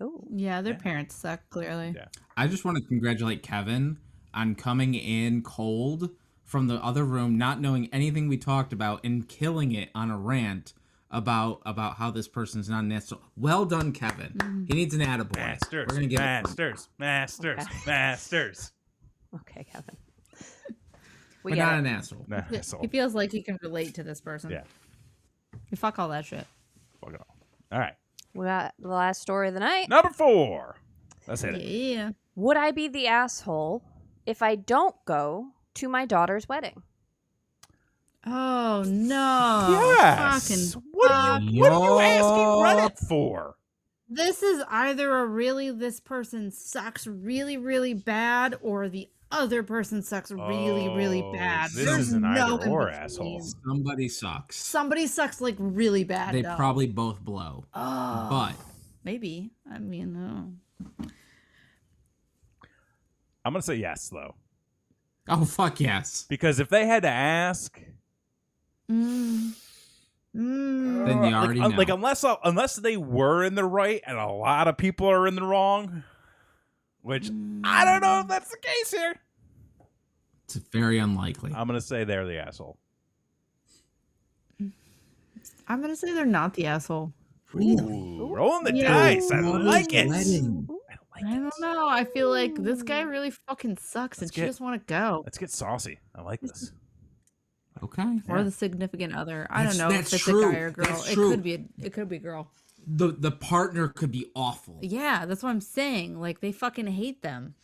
Ooh. Yeah, their parents suck, clearly. Yeah. I just want to congratulate Kevin on coming in cold from the other room, not knowing anything we talked about, and killing it on a rant about how this person's not an asshole. Well done, Kevin. He needs an attaboy. Masters. We're gonna get Masters. Okay. Masters. Okay, Kevin. But not an asshole. Nah, asshole. He feels like he can relate to this person. Yeah. You fuck all that shit. Fuck it all right. We got the last story of the night. Number 4. Let's hit it. Yeah. Would I be the asshole if I don't go to my daughter's wedding? Oh no. Yes. Fucking What fuck. are you asking Reddit for? This is either a really this person sucks really, really bad, or the other person sucks really, really bad. This There's is an no either or, in-between. asshole. Somebody sucks. Somebody sucks like really bad. They though. probably both blow. Oh, But maybe. I mean, no. I'm going to say yes, though. oh fuck yes. Because if they had to ask, Then you already know. like unless they were in the right and a lot of people are in the wrong, which I don't know if that's the case here. It's very unlikely. I'm going to say they're the asshole. I'm gonna say they're not the asshole. Ooh, rolling the Yeah. dice. I like it. Wedding. I don't know. I feel like this guy really fucking sucks, and she get- just want to go. Let's get saucy. I like this. Okay. Or the significant other. I don't know if That's it's true. a guy or girl. That's It true. could be. It could be a girl. the partner could be awful. Yeah, that's what I'm saying. Like, they fucking hate them,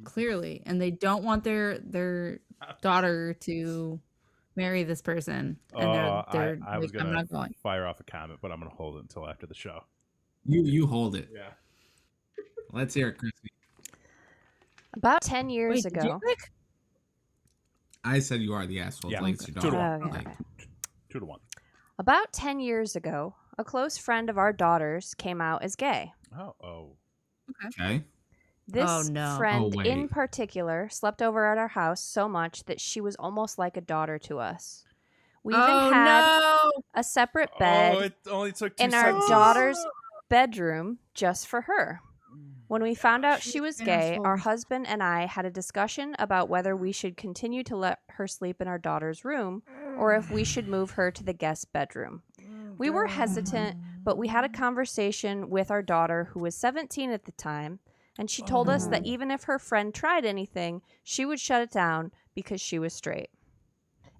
clearly, and they don't want their daughter to marry this person. And they're I was like, I'm gonna not going. fire off a comment, but I'm gonna hold it until after the show. You hold it. Yeah. Let's hear it, Chrissy. About 10 years Wait, did you ago. pick? I said you are the asshole. Yeah. Like, it's your 2 to daughter. 1. Okay. Like, 2 to 1. About 10 years ago, a close friend of our daughter's came out as gay. Oh. okay. This Oh, no. friend Oh, in wait. particular slept over at our house so much that she was almost like a daughter to us. We even Oh had no! a separate bed it only took 2 in our sentences. daughter's bedroom just for her. When we found out she She's was an gay, asshole. our husband and I had a discussion about whether we should continue to let her sleep in our daughter's room or if we should move her to the guest bedroom. We were hesitant, but we had a conversation with our daughter, who was 17 at the time, and she told us that even if her friend tried anything, she would shut it down because she was straight.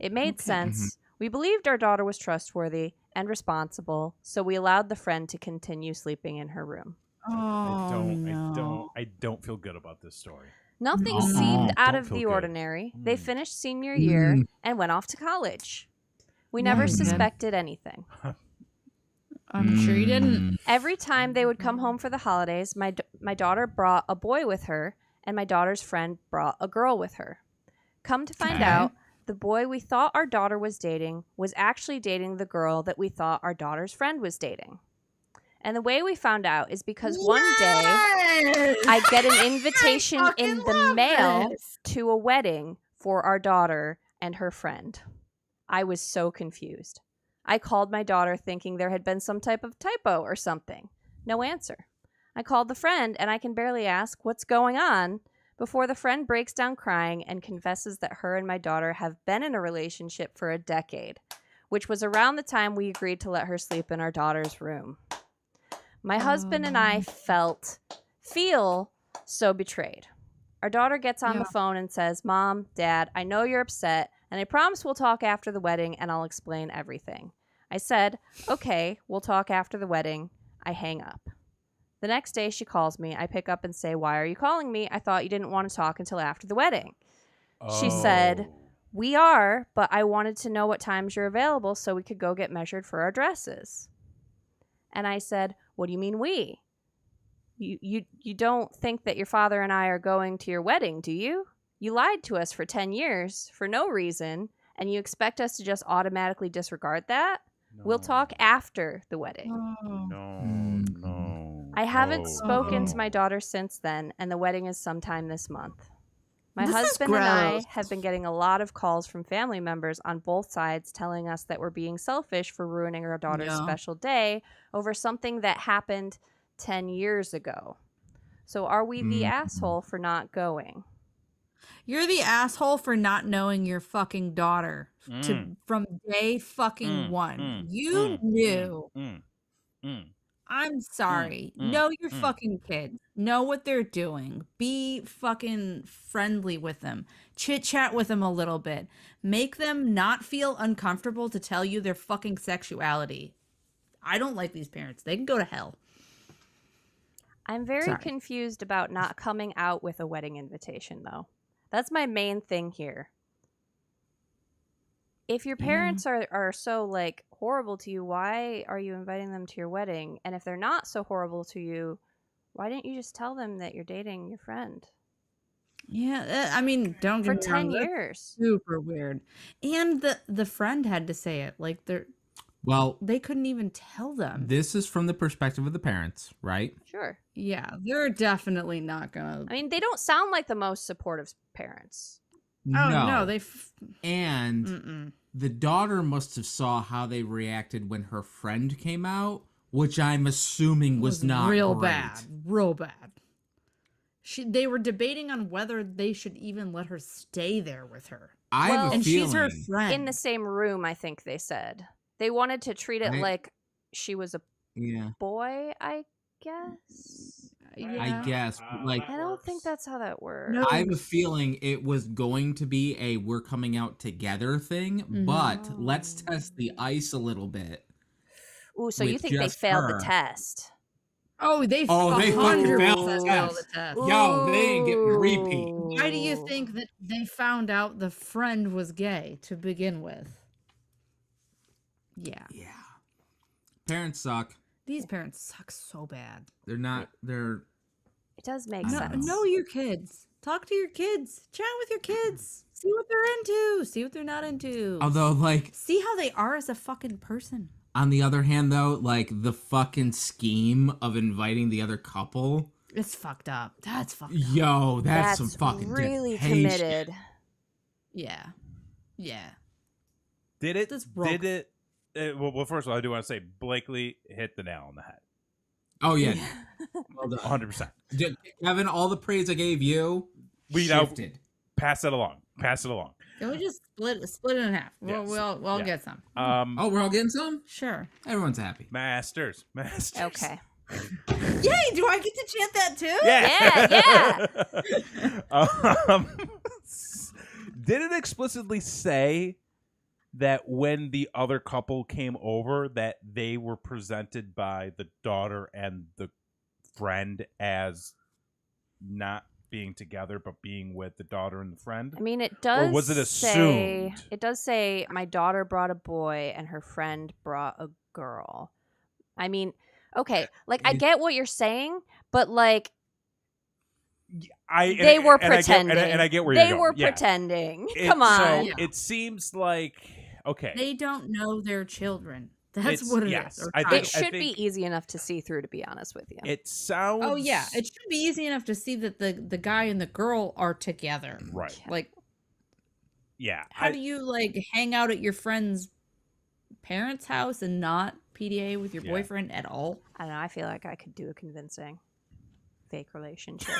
It made sense. We believed our daughter was trustworthy and responsible, so we allowed the friend to continue sleeping in her room. I don't feel good about this story. Nothing No. seemed out Don't of feel the good. ordinary. They finished senior year and went off to college. We never Nice. suspected anything. I'm sure you didn't. Every time they would come home for the holidays, my daughter brought a boy with her, and my daughter's friend brought a girl with her. Come to find Okay. out, the boy we thought our daughter was dating was actually dating the girl that we thought our daughter's friend was dating. And the way we found out is because one day I get an invitation in the mail to a wedding for our daughter and her friend. I was so confused. I called my daughter thinking there had been some type of typo or something. No answer. I called the friend, and I can barely ask, "What's going on?" before the friend breaks down crying and confesses that her and my daughter have been in a relationship for a decade, which was around the time we agreed to let her sleep in our daughter's room. My husband and I feel so betrayed. Our daughter gets on the phone and says, "Mom, Dad, I know you're upset, and I promise we'll talk after the wedding and I'll explain everything." I said, "Okay, we'll talk after the wedding." I hang up. The next day she calls me. I pick up and say, "Why are you calling me? I thought you didn't want to talk until after the wedding." She said, "We are, but I wanted to know what times you're available so we could go get measured for our dresses." And I said, "What do you mean we? You don't think that your father and I are going to your wedding, do you? You lied to us for 10 years for no reason, and you expect us to just automatically disregard that? We'll talk after the wedding." No. I haven't spoken to no. my daughter since then, and the wedding is sometime this month. My This is husband and I gross. have been getting a lot of calls from family members on both sides telling us that we're being selfish for ruining our daughter's special day over something that happened 10 years ago. So are we the asshole for not going? You're the asshole for not knowing your fucking daughter from day fucking one. You knew. I'm sorry. Know your fucking kids. Know what they're doing. Be fucking friendly with them. Chit chat with them a little bit. Make them not feel uncomfortable to tell you their fucking sexuality. I don't like these parents. They can go to hell. I'm very confused about not coming out with a wedding invitation, though. That's my main thing here. If your parents are so, like, horrible to you, why are you inviting them to your wedding? And if they're not so horrible to you, why didn't you just tell them that you're dating your friend? Yeah, I mean, don't For get me 10 wrong, that's years. super weird. And the friend had to say it. Like, they couldn't even tell them. This is from the perspective of the parents, right? Sure. Yeah, they're definitely not gonna. I mean, they don't sound like the most supportive parents. Oh no, and the daughter must have saw how they reacted when her friend came out, which I'm assuming was not real great. bad. They were debating on whether they should even let her stay there with her. I have a and feeling she's her friend In the same room, I think they said. They wanted to treat it like she was a boy, I guess. I guess, like, I don't think that's how that works. No. I have a feeling it was going to be a "we're coming out together" thing, but let's test the ice a little bit. Ooh, so you with think they just failed her. the test? Oh, they They fucking 100% failed the failed the test. test. Yo, they ain't getting a repeat. Why do you think that they found out the friend was gay to begin with? Yeah. Yeah. Parents suck. These parents suck so bad. They're not. They're. It does make I don't sense. Know your kids. Talk to your kids. Chat with your kids. See what they're into. See what they're not into. Although, like, See how they are as a fucking person. on the other hand, though, like the fucking scheme of inviting the other couple. It's fucked up. That's fucked up. Yo, that's some fucking really dedication. committed. Yeah. Yeah. Did it? That's broke. Did it? Well, first of all, I do want to say Blakely hit the nail on the head. Oh yeah, well done. 100%. Kevin, all the praise I gave you, We now shifted. pass it along. Pass it along. Can we just split it in half? Yes. We'll Yeah. get some. Oh, we're all getting some. Sure. Everyone's happy. Masters. Okay. Yay! Do I get to chant that too? Yeah. Did it explicitly say that when the other couple came over that they were presented by the daughter and the friend as not being together but being with the daughter and the friend? I mean, it does. Or was it say, assumed? it does say my daughter brought a boy and her friend brought a girl. I mean, okay, like I get what you're saying, but like they were pretending. And I get where they you're going. were Yeah. pretending. Come on. So Yeah. it seems like okay. They don't know their children. That's It's- what it yes, is. Or I child. It should think- be easy enough to see through, to be honest with you. It sounds. Oh yeah, it should be easy enough to see that the guy and the girl are together. Right. Like, Yeah. how do you like hang out at your friend's parents' house and not PDA with your Yeah. boyfriend at all? I don't know. I feel like I could do a convincing fake relationship.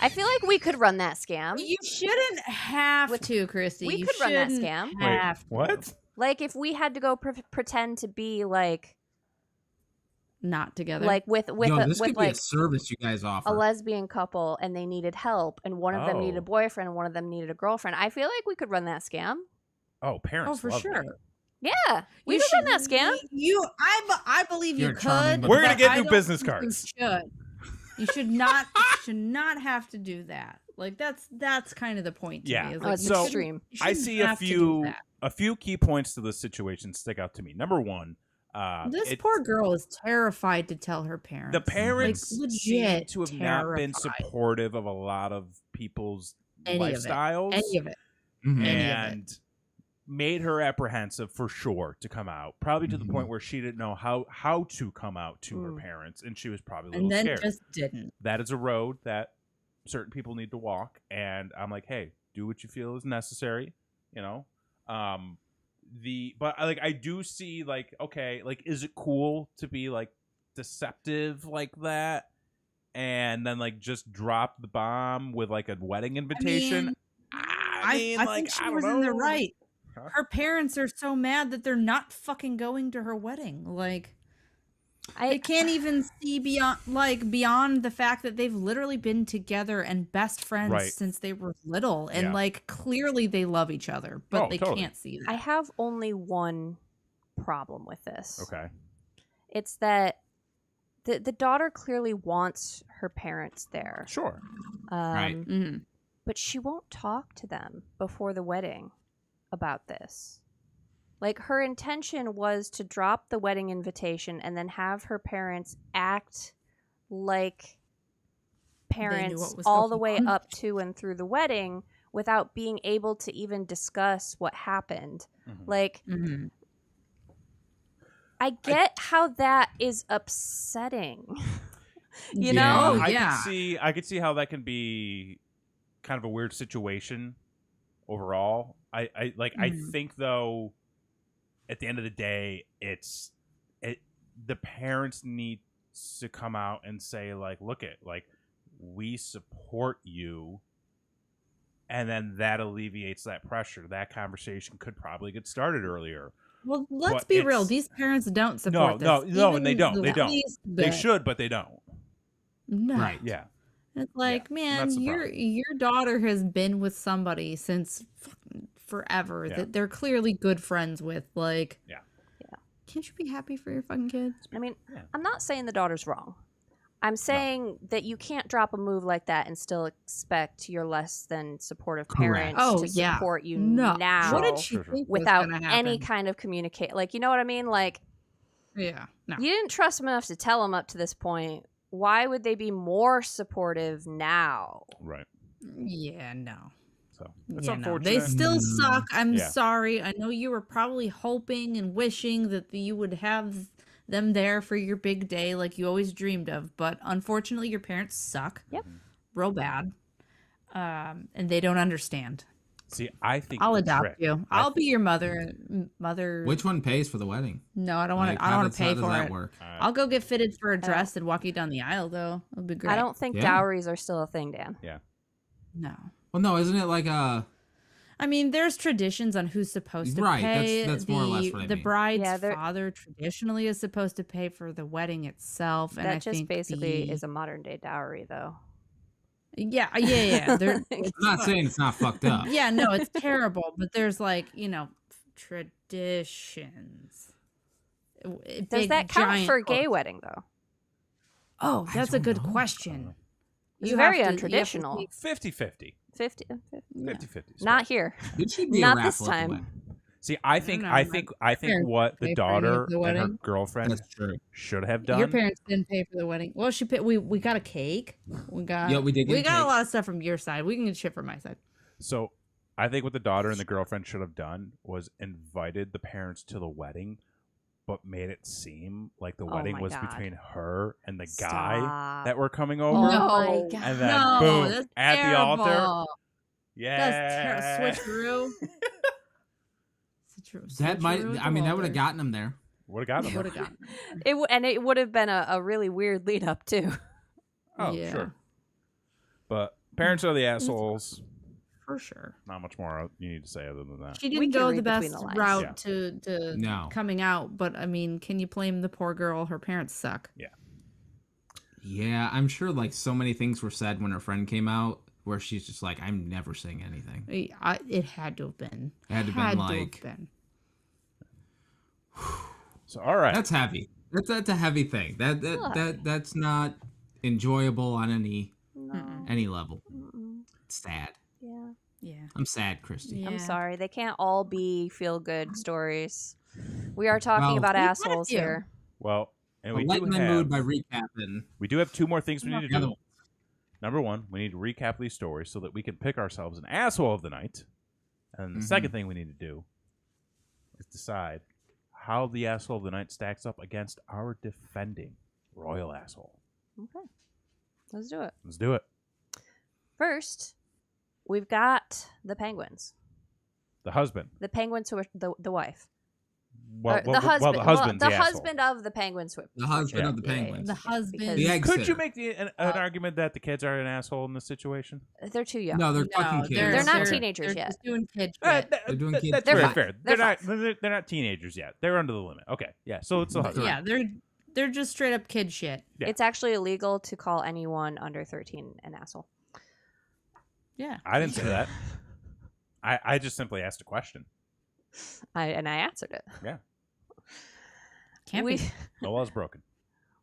I feel like we could run that scam. You shouldn't have to, Christy. we You could run that shouldn't scam. Wait, have to. what? Like if we had to go pretend to be like Not together. with Yo, a, this with could be a like service you guys offer. a lesbian couple and they needed help and one of them needed a Oh. boyfriend and one of them needed a girlfriend. I feel like we could run that scam. Oh, parents. oh, for love sure. me. Yeah, we could run that scam. I believe You're you charming, could. but- We're gonna but get I new don't business think cards. You should not have to do that. Like that's kind of the point to Yeah. me. Is Oh, like, it's you so- extreme. you I shouldn't see a have to do few that. key points to this situation stick out to me. Number one, This it- poor girl is terrified to tell her parents. the parents Like, seem legit to have not been terrified. supportive of a lot of people's Any of it. lifestyles Any of it. Mhm. Any of it. and made her apprehensive for sure to come out. Probably to the point where she didn't know how to come out to her Mm. parents, and she was probably a And little then scared. just didn't. That is a road that certain people need to walk, and I'm like, hey, do what you feel is necessary, you know. But like I do see like, okay, like is it cool to be like deceptive like that and then like just drop the bomb with like a wedding invitation? I like, think she I don't was in the know. right. Huh? Her parents are so mad that they're not fucking going to her wedding. Like they can't even see beyond the fact that they've literally been together and best friends Right. since they were little, and Yeah. like clearly they love each other, but Oh, they totally. can't see that. I have only one problem with this. Okay. It's that the daughter clearly wants her parents there. Sure. Right. Mhm. But she won't talk to them before the wedding about this. Like her intention was to drop the wedding invitation and then have her parents act like parents what was all the going way on. up to and through the wedding without being able to even discuss what happened. Mhm. Like Mhm. I get how that is upsetting. You Yeah. know? Oh, I yeah. could see how that can be kind of a weird situation overall. I I think though at the end of the day the parents need to come out and say like, look it, like we support you, and then that alleviates that pressure. That conversation could probably get started earlier. Well, let's But be real. it's- These parents don't support this. No, and they don't. They Even don't. the least They bit. should, but they don't. No. Right. Yeah. It's like, that's man, the your daughter has been with somebody since fucking forever Yeah. that they're clearly good friends with. Like, Yeah. Can't you be happy for your fucking kid? I mean, Yeah. I'm not saying the daughter's wrong. I'm saying that you can't drop a move like that and still expect your less than supportive Correct. parents to support you now What did she Sure. think without was gonna any happen? kind of communicate. Like, you know what I mean? Like, Yeah. No. you didn't trust them enough to tell them up to this point. Why would they be more supportive now? Right. Yeah. No. So it's Yeah, no. unfortunate. They still suck. I'm Yeah. sorry. I know you were probably hoping and wishing that you would have them there for your big day like you always dreamed of, but unfortunately your parents suck. Yep. Real bad. And they don't understand. See, I think I'll the adopt trick- you. I I'll be your mother. Which one pays for the wedding? No, I don't want Like, to. I don't want to pay how does for that it. work? I'll go get fitted for a dress and walk you down the aisle, though. It'll be great. I don't think Yeah. dowries are still a thing, Dan. No. Well, no, isn't it like a... I mean, there's traditions on who's supposed to Right, pay. that's more or less what I the mean. bride's Yeah, there- father traditionally is supposed to pay for the wedding itself, and That I just think basically is a modern day dowry, though. yeah. They're, I'm not saying it's not fucked up. yeah, no, it's terrible, but there's like traditions. Does that count for a gay wedding, though? Oh, I that's a don't good know. question. It's You very have to- you have to untraditional. take- 50-50. 50, 50-50. Not here. It should be Not a this raffle at the time. wedding. See, I think know, parents what the pay for any daughter of the and her wedding. girlfriend That's true. should have done. Your parents didn't pay for the wedding. Well, she paid. We got a cake. We got. Yeah, we did get We a got a cake. lot of stuff from your side. We can get shit from my side. So, I think what the daughter and the girlfriend should have done was invited the parents to the wedding, but made it seem like the Oh wedding my was God. between her and the guy Stop. that were coming Oh over. my God. And then no, boom, that's at the altar. terrible. Yeah. That's switcheroo. That might... Switcheroo I mean, that would altar. have gotten him there. Would have got them. Would have gotten. And it would have been a really weird lead up too. Oh, Yeah. sure. But parents are the assholes. For sure. Not much more you need to say other than that. She We didn't can go read the between best the lines. route Yeah. to No. coming out, but I mean, can you blame the poor girl? Her parents suck. Yeah, I'm sure like so many things were said when her friend came out where she's just like, I'm never saying anything. It had to have been. It had to have been like... been. So, all right. That's heavy. That's a heavy thing. That's not enjoyable on any level. It's sad. Yeah. Yeah. I'm sad, Christy. Yeah. I'm sorry. They can't all be feel good stories. We are talking Well, about we got assholes you. here. Well, and we I'm do lighten the have mood by recapping. we do have two more things we need to The other do. one. Number one, we need to recap these stories so that we can pick ourselves an asshole of the night. And the second thing we need to do is decide how the asshole of the night stacks up against our defending royal asshole. Okay. Let's do it. Let's do it. First, we've got the penguins. The husband. The penguins who are the wife. Well, Or the husband. the husband's the the asshole. husband of the penguins. The husband Yeah. of the penguins. The husband. Because The egg Could you sitter. make an argument that the kids are an asshole in this situation? They're too young. No, they're fucking kids. They're not teenagers they're yet. just doing kid Uh, shit. They're doing kids That's They're very fine. fair. They're They're not teenagers yet. They're under the limit. Okay, yeah. So it's the husband. Yeah, they're just straight up kid shit. Yeah. It's actually illegal to call anyone under 13 an asshole. Yeah. I didn't say that. I just simply asked a question. I answered it. Yeah, Can't we, be. the law's broken.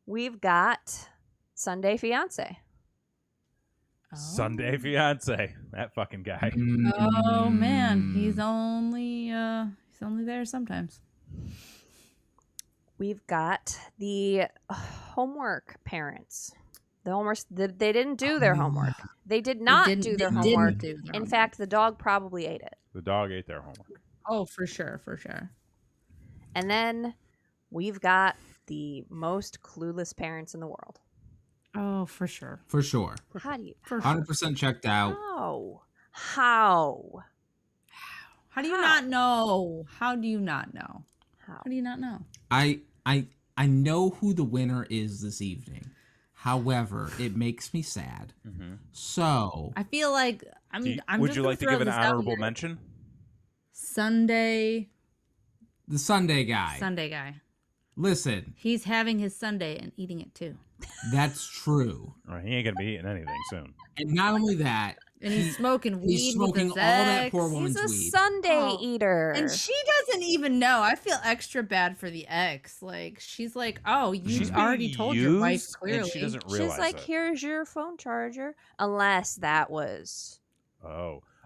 We've got Sunday Fiance. Oh. Sunday fiance, that fucking guy. Oh man, Mm. he's only there sometimes. We've got the homework parents. They didn't do their homework. They did not do their homework. In fact, the dog probably ate it. The dog ate their homework. oh, for sure. And then we've got the most clueless parents in the world. Oh, for sure. For sure. How do you? For sure. 100% checked out. How? How do you not know? How do you not know? How? How do you not know? I know who the winner is this evening. However, it makes me sad. So I feel like I'm Would just you gonna like to throw give an this out honorable here. mention? Sunday the Sunday guy. Sunday guy. Listen, He's having his Sunday and eating it too. that's true. Right, he ain't gonna be eating anything soon. And not only that, And he's smoking weed. He's smoking with his all that ex. poor woman's He's a weed. Sunday eater. And she doesn't even know. I feel extra bad for the ex. Like, she's like, oh, you She's already being told your wife used, clearly. and she doesn't realize She's like, it. here's your phone charger. Unless that was...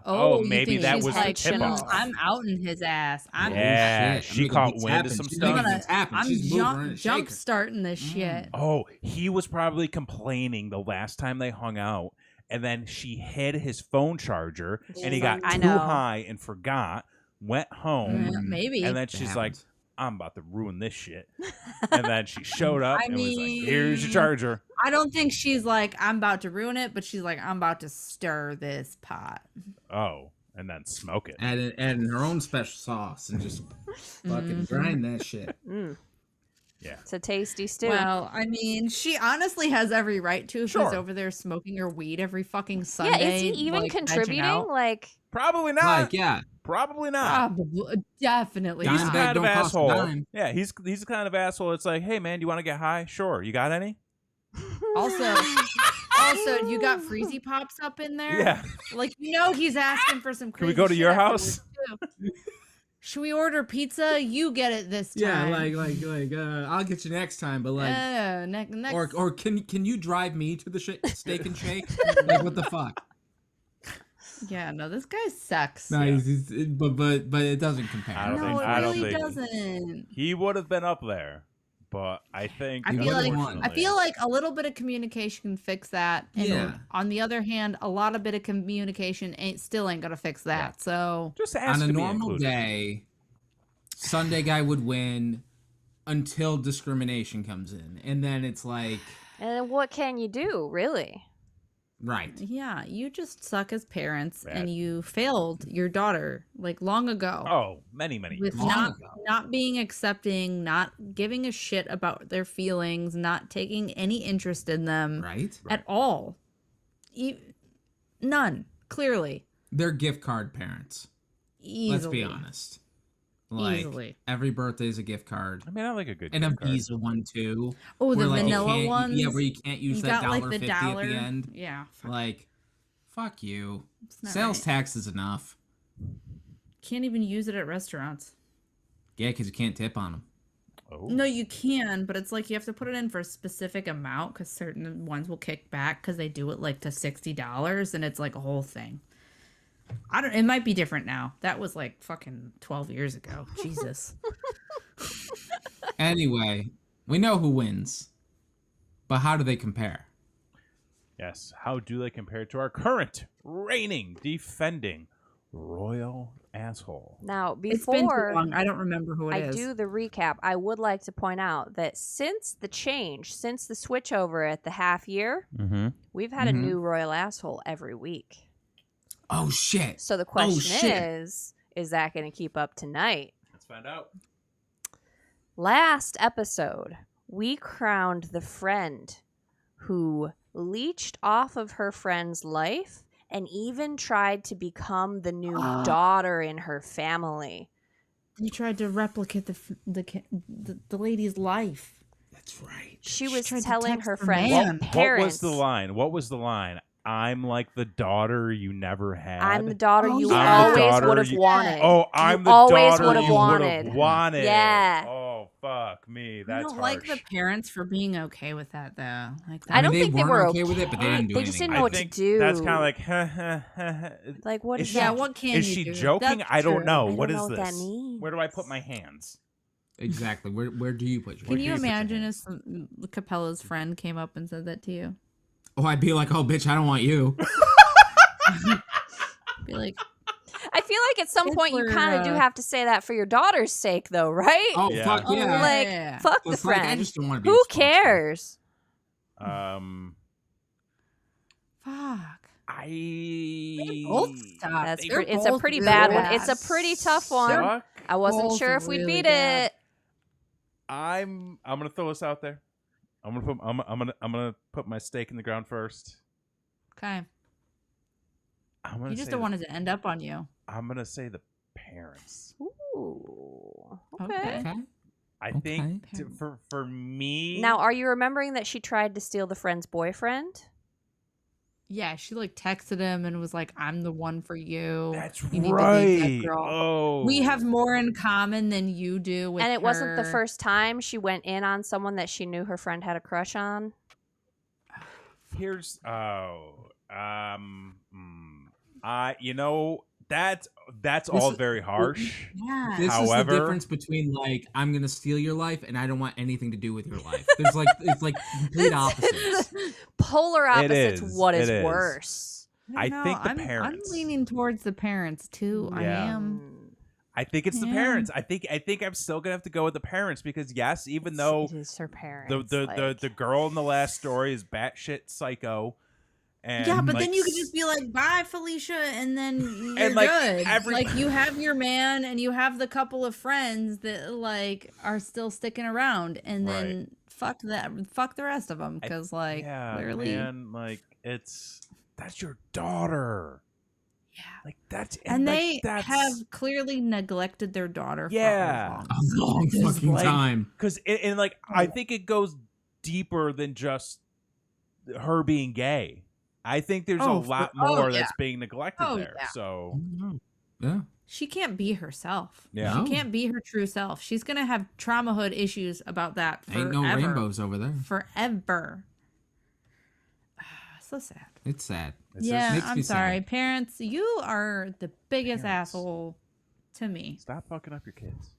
Oh, you maybe think that she's was like, the tip-off. I'm outing his ass. Yeah, shit. she caught wind of some stuff. I'm jump starting this shit. Oh, he was probably complaining the last time they hung out, and then she hid his phone charger, and he got I too know. high and forgot, went home, Maybe. and then she's like, I'm about to ruin this shit. And then she showed up and was like, here's your charger. I don't think she's like, I'm about to ruin it, but she's like, I'm about to stir this pot. Oh, and then smoke it. Adding her own special sauce and just fucking grind that shit. Yeah. It's a tasty stew. Well, I mean, she honestly has every right to if Sure. he's over there smoking her weed every fucking Sunday. yeah, is he even like, vegging contributing? out. Like, Probably not. Like, yeah. Probably not. Definitely He's Dime the bag kind of don't cost a asshole. dime. Yeah, he's the kind of asshole. It's like, hey man, do you want to get high? Sure. You got any? Also, you got freezy pops up in there. Yeah. Like, he's asking for some. Can we crazy go to shit your afterwards, house? too. Should we order pizza? You get it this time. Yeah, I'll get you next time, but like, next. or can you drive me to the Steak and Shake? Like, what the fuck? Yeah, no, this guy sucks. No, but it doesn't compare. I don't No, think- it I don't really think- doesn't. He would have been up there, but I think I He feel would've like a little bit of communication can fix that. And Yeah. on the other hand, a lot of bit of communication still ain't gonna fix that. So just ask On a to be normal included. day, Sunday guy would win until discrimination comes in, and then it's like, and what can you do, really? right? yeah, you just suck as parents, Right. and you failed your daughter like long ago. Oh, many With long not ago. not being accepting, not giving a shit about their feelings, not taking any interest in them Right? at all. None, clearly. They're gift card parents. Easily. Let's be honest. Like, Easily. every birthday is a gift card. I mean, I like a good And a gift card. Visa one too. Oh, the where, like, you vanilla can't- ones. Yeah, where you can't use You that got like the $1.50 dollar at the end. Yeah. Like, fuck you. It's not Sales right. tax is enough. Can't even use it at restaurants. Yeah, because you can't tip on them. Oh. No, you can, but it's like you have to put it in for a specific amount because certain ones will kick back because they do it like to $60, and it's like a whole thing. It might be different now. That was like fucking 12 years ago. Jesus. Anyway, we know who wins. But how do they compare? Yes. How do they compare to our current reigning, defending royal asshole? Now, It's been too before long. I don't remember who it I is. do the recap, I would like to point out that since the switchover at the half year, Mm-hmm. we've had a new royal asshole every week. Oh, shit. So the question shit. is that going to keep up tonight? Let's find out. Last episode, we crowned the friend who leached off of her friend's life and even tried to become the new daughter in her family. You tried to replicate the lady's life. That's right. She was tried to telling text her her friends, man. parents, What was the line? I'm like the daughter you never had. I'm the daughter Oh, you yeah. I'm the always daughter would have you- wanted. Oh, I'm You the always daughter would have you wanted. would've wanted. Yeah. Oh, fuck me. I That's don't like harsh. the parents for being okay with that, though. Like, I don't they think they weren't were okay with it, but they didn't do They just anything. didn't know I what to think do. that's kind of like, like, what Is is she- yeah, that? what can is you she do? joking? That's I don't true. know. I What don't is know what this? that means. Where do I put my hands? Exactly. Where do you put your Can do you you put your imagine if hands? Capella's friend came up and said that to you? Oh, I'd be like, oh, bitch, I don't want you. Be like, I feel like at some If point you we're, kind of do have to say that for your daughter's sake, though, right? Oh, Yeah. fuck oh, yeah. Like, yeah. fuck Well, the it's like, I friend. just don't want to be Who responsible. cares? Fuck. I both suck. That's They it's a both pretty really bad one. bad. It's a pretty tough one. suck. I wasn't both sure if we'd really beat bad. it. I'm gonna throw this out there. I'm gonna put my stake in the ground first. Okay. I'm gonna You just say don't want it to end up on you. I'm gonna say the parents. Ooh. Okay. Okay. I Okay. think for me Now, are you remembering that she tried to steal the friend's boyfriend? Yeah, she like texted him and was like, "I'm the one for you. That's You need to leave that girl. Oh, We have more in common than you do with And it wasn't the her." first time she went in on someone that she knew her friend had a crush on. Here's that's all very harsh. Yeah. This However, is the difference between like I'm gonna steal your life and I don't want anything to do with your life. There's like it's like complete opposites. Polar opposites. is, What it is is. worse? I don't think know. the parents. I'm leaning towards the parents too. I Yeah. am. I think it's the Yeah. parents. I think I'm still gonna have to go with the parents because yes, even though It is her parents. the girl in the last story is batshit psycho. And Yeah, but like, then you could just be like, "Bye, Felicia," and then you're And, like, good. Like you have your man, and you have the couple of friends that like are still sticking around, and then fuck the rest of them because like clearly, man, like that's your daughter. yeah. Like that's And like, they have clearly neglected their daughter. Yeah. for a long A long fucking time. because and like I think it goes deeper than just her being gay. I think there's a lot more that's being neglected there. yeah. So Yeah. She can't be herself. Yeah. No. She can't be her true self. She's gonna have traumahood issues about that forever. Ain't no rainbows over there. Forever. So sad. It's sad. It's Yeah, makes I'm me sorry. sad. Parents, you are the biggest Parents. asshole to me. stop fucking up your kids.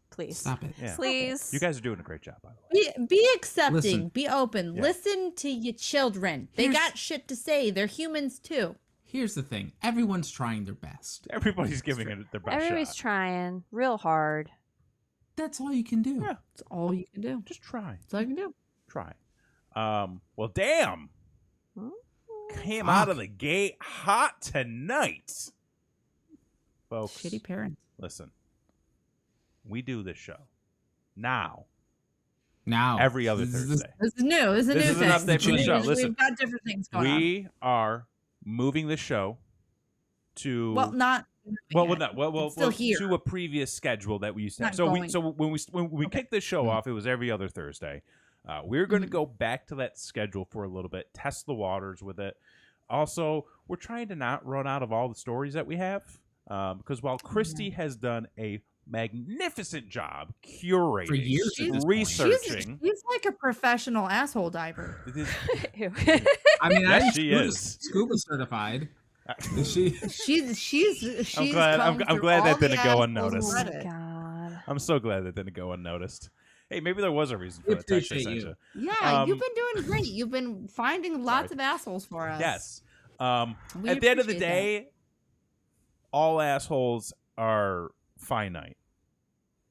Please. Stop it. Yeah. Please. You guys are doing a great job, by the way. Be accepting. Listen. Be open. Yeah. Listen to your children. They Here's- got shit to say. They're humans too. Here's the thing. Everyone's trying their best. Everybody's giving it their best Everybody's shot. trying real hard. That's all you can do. Yeah. That's all you can do. Just try. That's all you can do. Try. Well, damn. Hmm? Came out of the gate hot tonight. Folks, Shitty parents. listen. We do this show now Now. every other This is- Thursday. This is new. This is a This new is thing. an update for the show. Listen, We've got different things going on. We are moving the show to Well, not. well, yet. not well, It's still here. to a previous schedule that we used to have. Not So going. when we Okay. kicked this show Mhm. off, it was every other Thursday. We're going to Mhm. go back to that schedule for a little bit, test the waters with it. Also, we're trying to not run out of all the stories that we have, because while Christy has done a magnificent job curating, For years at this point. researching. She's like a professional asshole diver. It is- Ew. I mean, Yes, I'm she scuba, is. scuba certified. Is she? She's I'm glad- I'm come through glad all that the didn't go assholes unnoticed. on Oh, Reddit. God. I'm so glad that didn't go unnoticed. Hey, maybe there was a reason for We the text I appreciate sent you. you. Yeah, you've been doing great. You've been finding lots of assholes for us. Yes. We At the end of the appreciate day, all assholes are finite.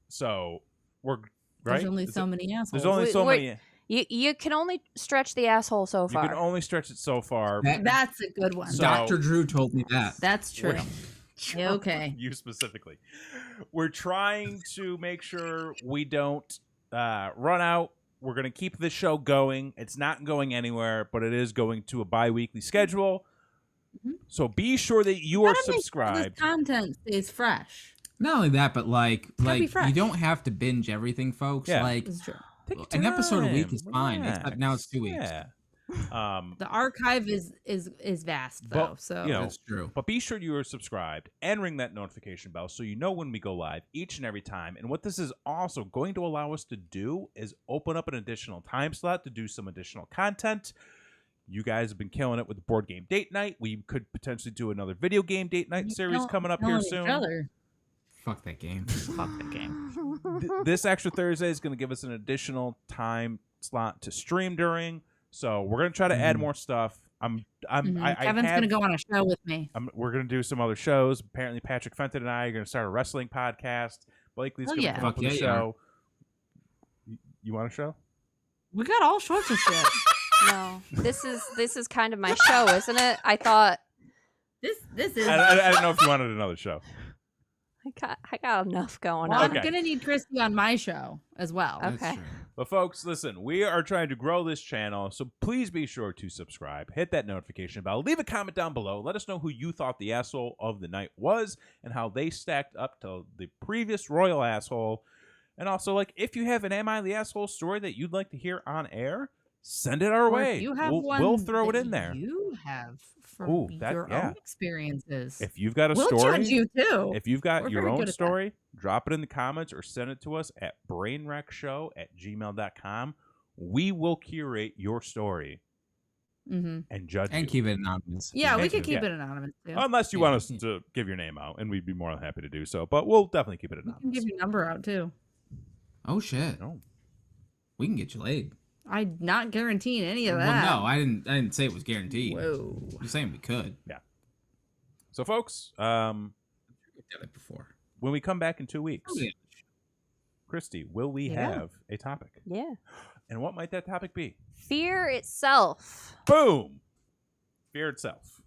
So we're right. There's only so many assholes. There's only so Wait, many. You can only stretch the asshole so You far. can only stretch it so far. That's a good one. So- Dr. Drew told me that. That's true. We're- Okay. You specifically. We're trying to make sure we don't run out. We're going to keep this show going. It's not going anywhere, but it is going to a bi-weekly schedule. Mhm. So be sure that you are Gotta make sure subscribed. This content stays fresh. Not only that, but Gotta be you fresh. don't have to binge everything, folks. Yeah. Like This is true. Take your an episode a week time. is fine, except now it's 2 weeks. Yeah. The archive is vast though. But, So you know, That's true. But be sure you are subscribed and ring that notification bell so you know when we go live each and every time. And what this is also going to allow us to do is open up an additional time slot to do some additional content. You guys have been killing it with the board game date night. We could potentially do another video game date night series coming up here soon. Fuck that game. Fuck the game. This extra Thursday is going to give us an additional time slot to stream during. So we're going to try to add more stuff. Kevin's gonna go on a show with me. We're going to do some other shows. Apparently, Patrick Fenton and I are going to start a wrestling podcast. Blakely's Oh, going to yeah. come up Fuck with a yeah, show. You want a show? We got all sorts of shit. No, this is kind of my show, isn't it? I thought This is. I don't know if you wanted another show. I got enough going Well, on. Okay. I'm gonna need Christy on my show as well. Okay. That's true. But folks, listen, we are trying to grow this channel, so please be sure to subscribe, hit that notification bell, leave a comment down below, let us know who you thought the asshole of the night was and how they stacked up to the previous royal asshole. And also, like, if you have an Am I the Asshole story that you'd like to hear on air, send it our Or way. if you have We'll throw it that in there. You have from Ooh, that- your yeah. own experiences. If you've got a we'll story, judge you too. if you've got We're your very own good at story, drop it in the comments or send it to us at brainwreckshow@gmail.com. We will curate your story and judge And you. keep it anonymous. Yeah, we Thank could you. keep Yeah. it anonymous too. Unless you want us to give your name out, and we'd be more than happy to do so. But we'll definitely keep it We can anonymous. give your number out too. Oh shit. No. We can get you laid. I'm not guaranteeing any of Well, that. no, I didn't say it was guaranteed. Whoa. I'm saying we could. So, folks, We've done it before. when we come back in 2 weeks, Oh, yeah. Christy, will we Yeah. have a topic? Yeah. And what might that topic be? Fear itself. Boom! Fear itself.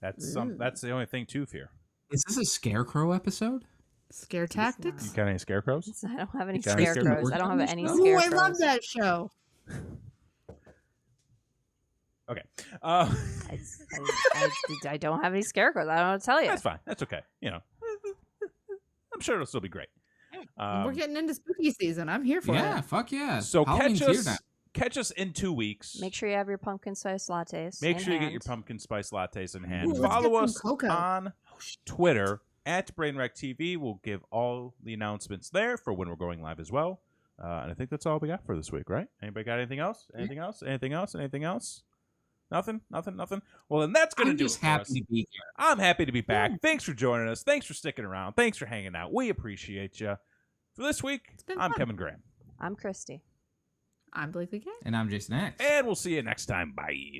That's the only thing to fear. Is this a scarecrow episode? Scare tactics? You got any scarecrows? I don't have any You got any scarecrows. I don't have any Ooh, Ooh, I scarecrows. love that show. Okay. I don't have any scarecrows. I don't know what to tell you. That's fine. That's okay. I'm sure it'll still be great. We're getting into spooky season. I'm here for Yeah, it. fuck yeah. So Halloween's here now. catch us in 2 weeks. Make sure you have your pumpkin spice lattes. Make in sure you get hand. your pumpkin spice lattes in hand. Ooh, let's Follow get us some cocoa. on Twitter at Brainwreck TV. We'll give all the announcements there for when we're going live as well. And I think that's all we got for this week, right? Anybody got anything else? Anything else? Anything else? Anything else? Nothing? Well, then that's going to I'm do just it for us. happy to be here. I'm happy to be back. Thanks for joining us. Thanks for sticking around. Thanks for hanging out. We appreciate you. For this week, been I'm fun. Kevin Graham. I'm Christy. I'm Blakely Kay. And I'm Jason X. And we'll see you next time. Bye.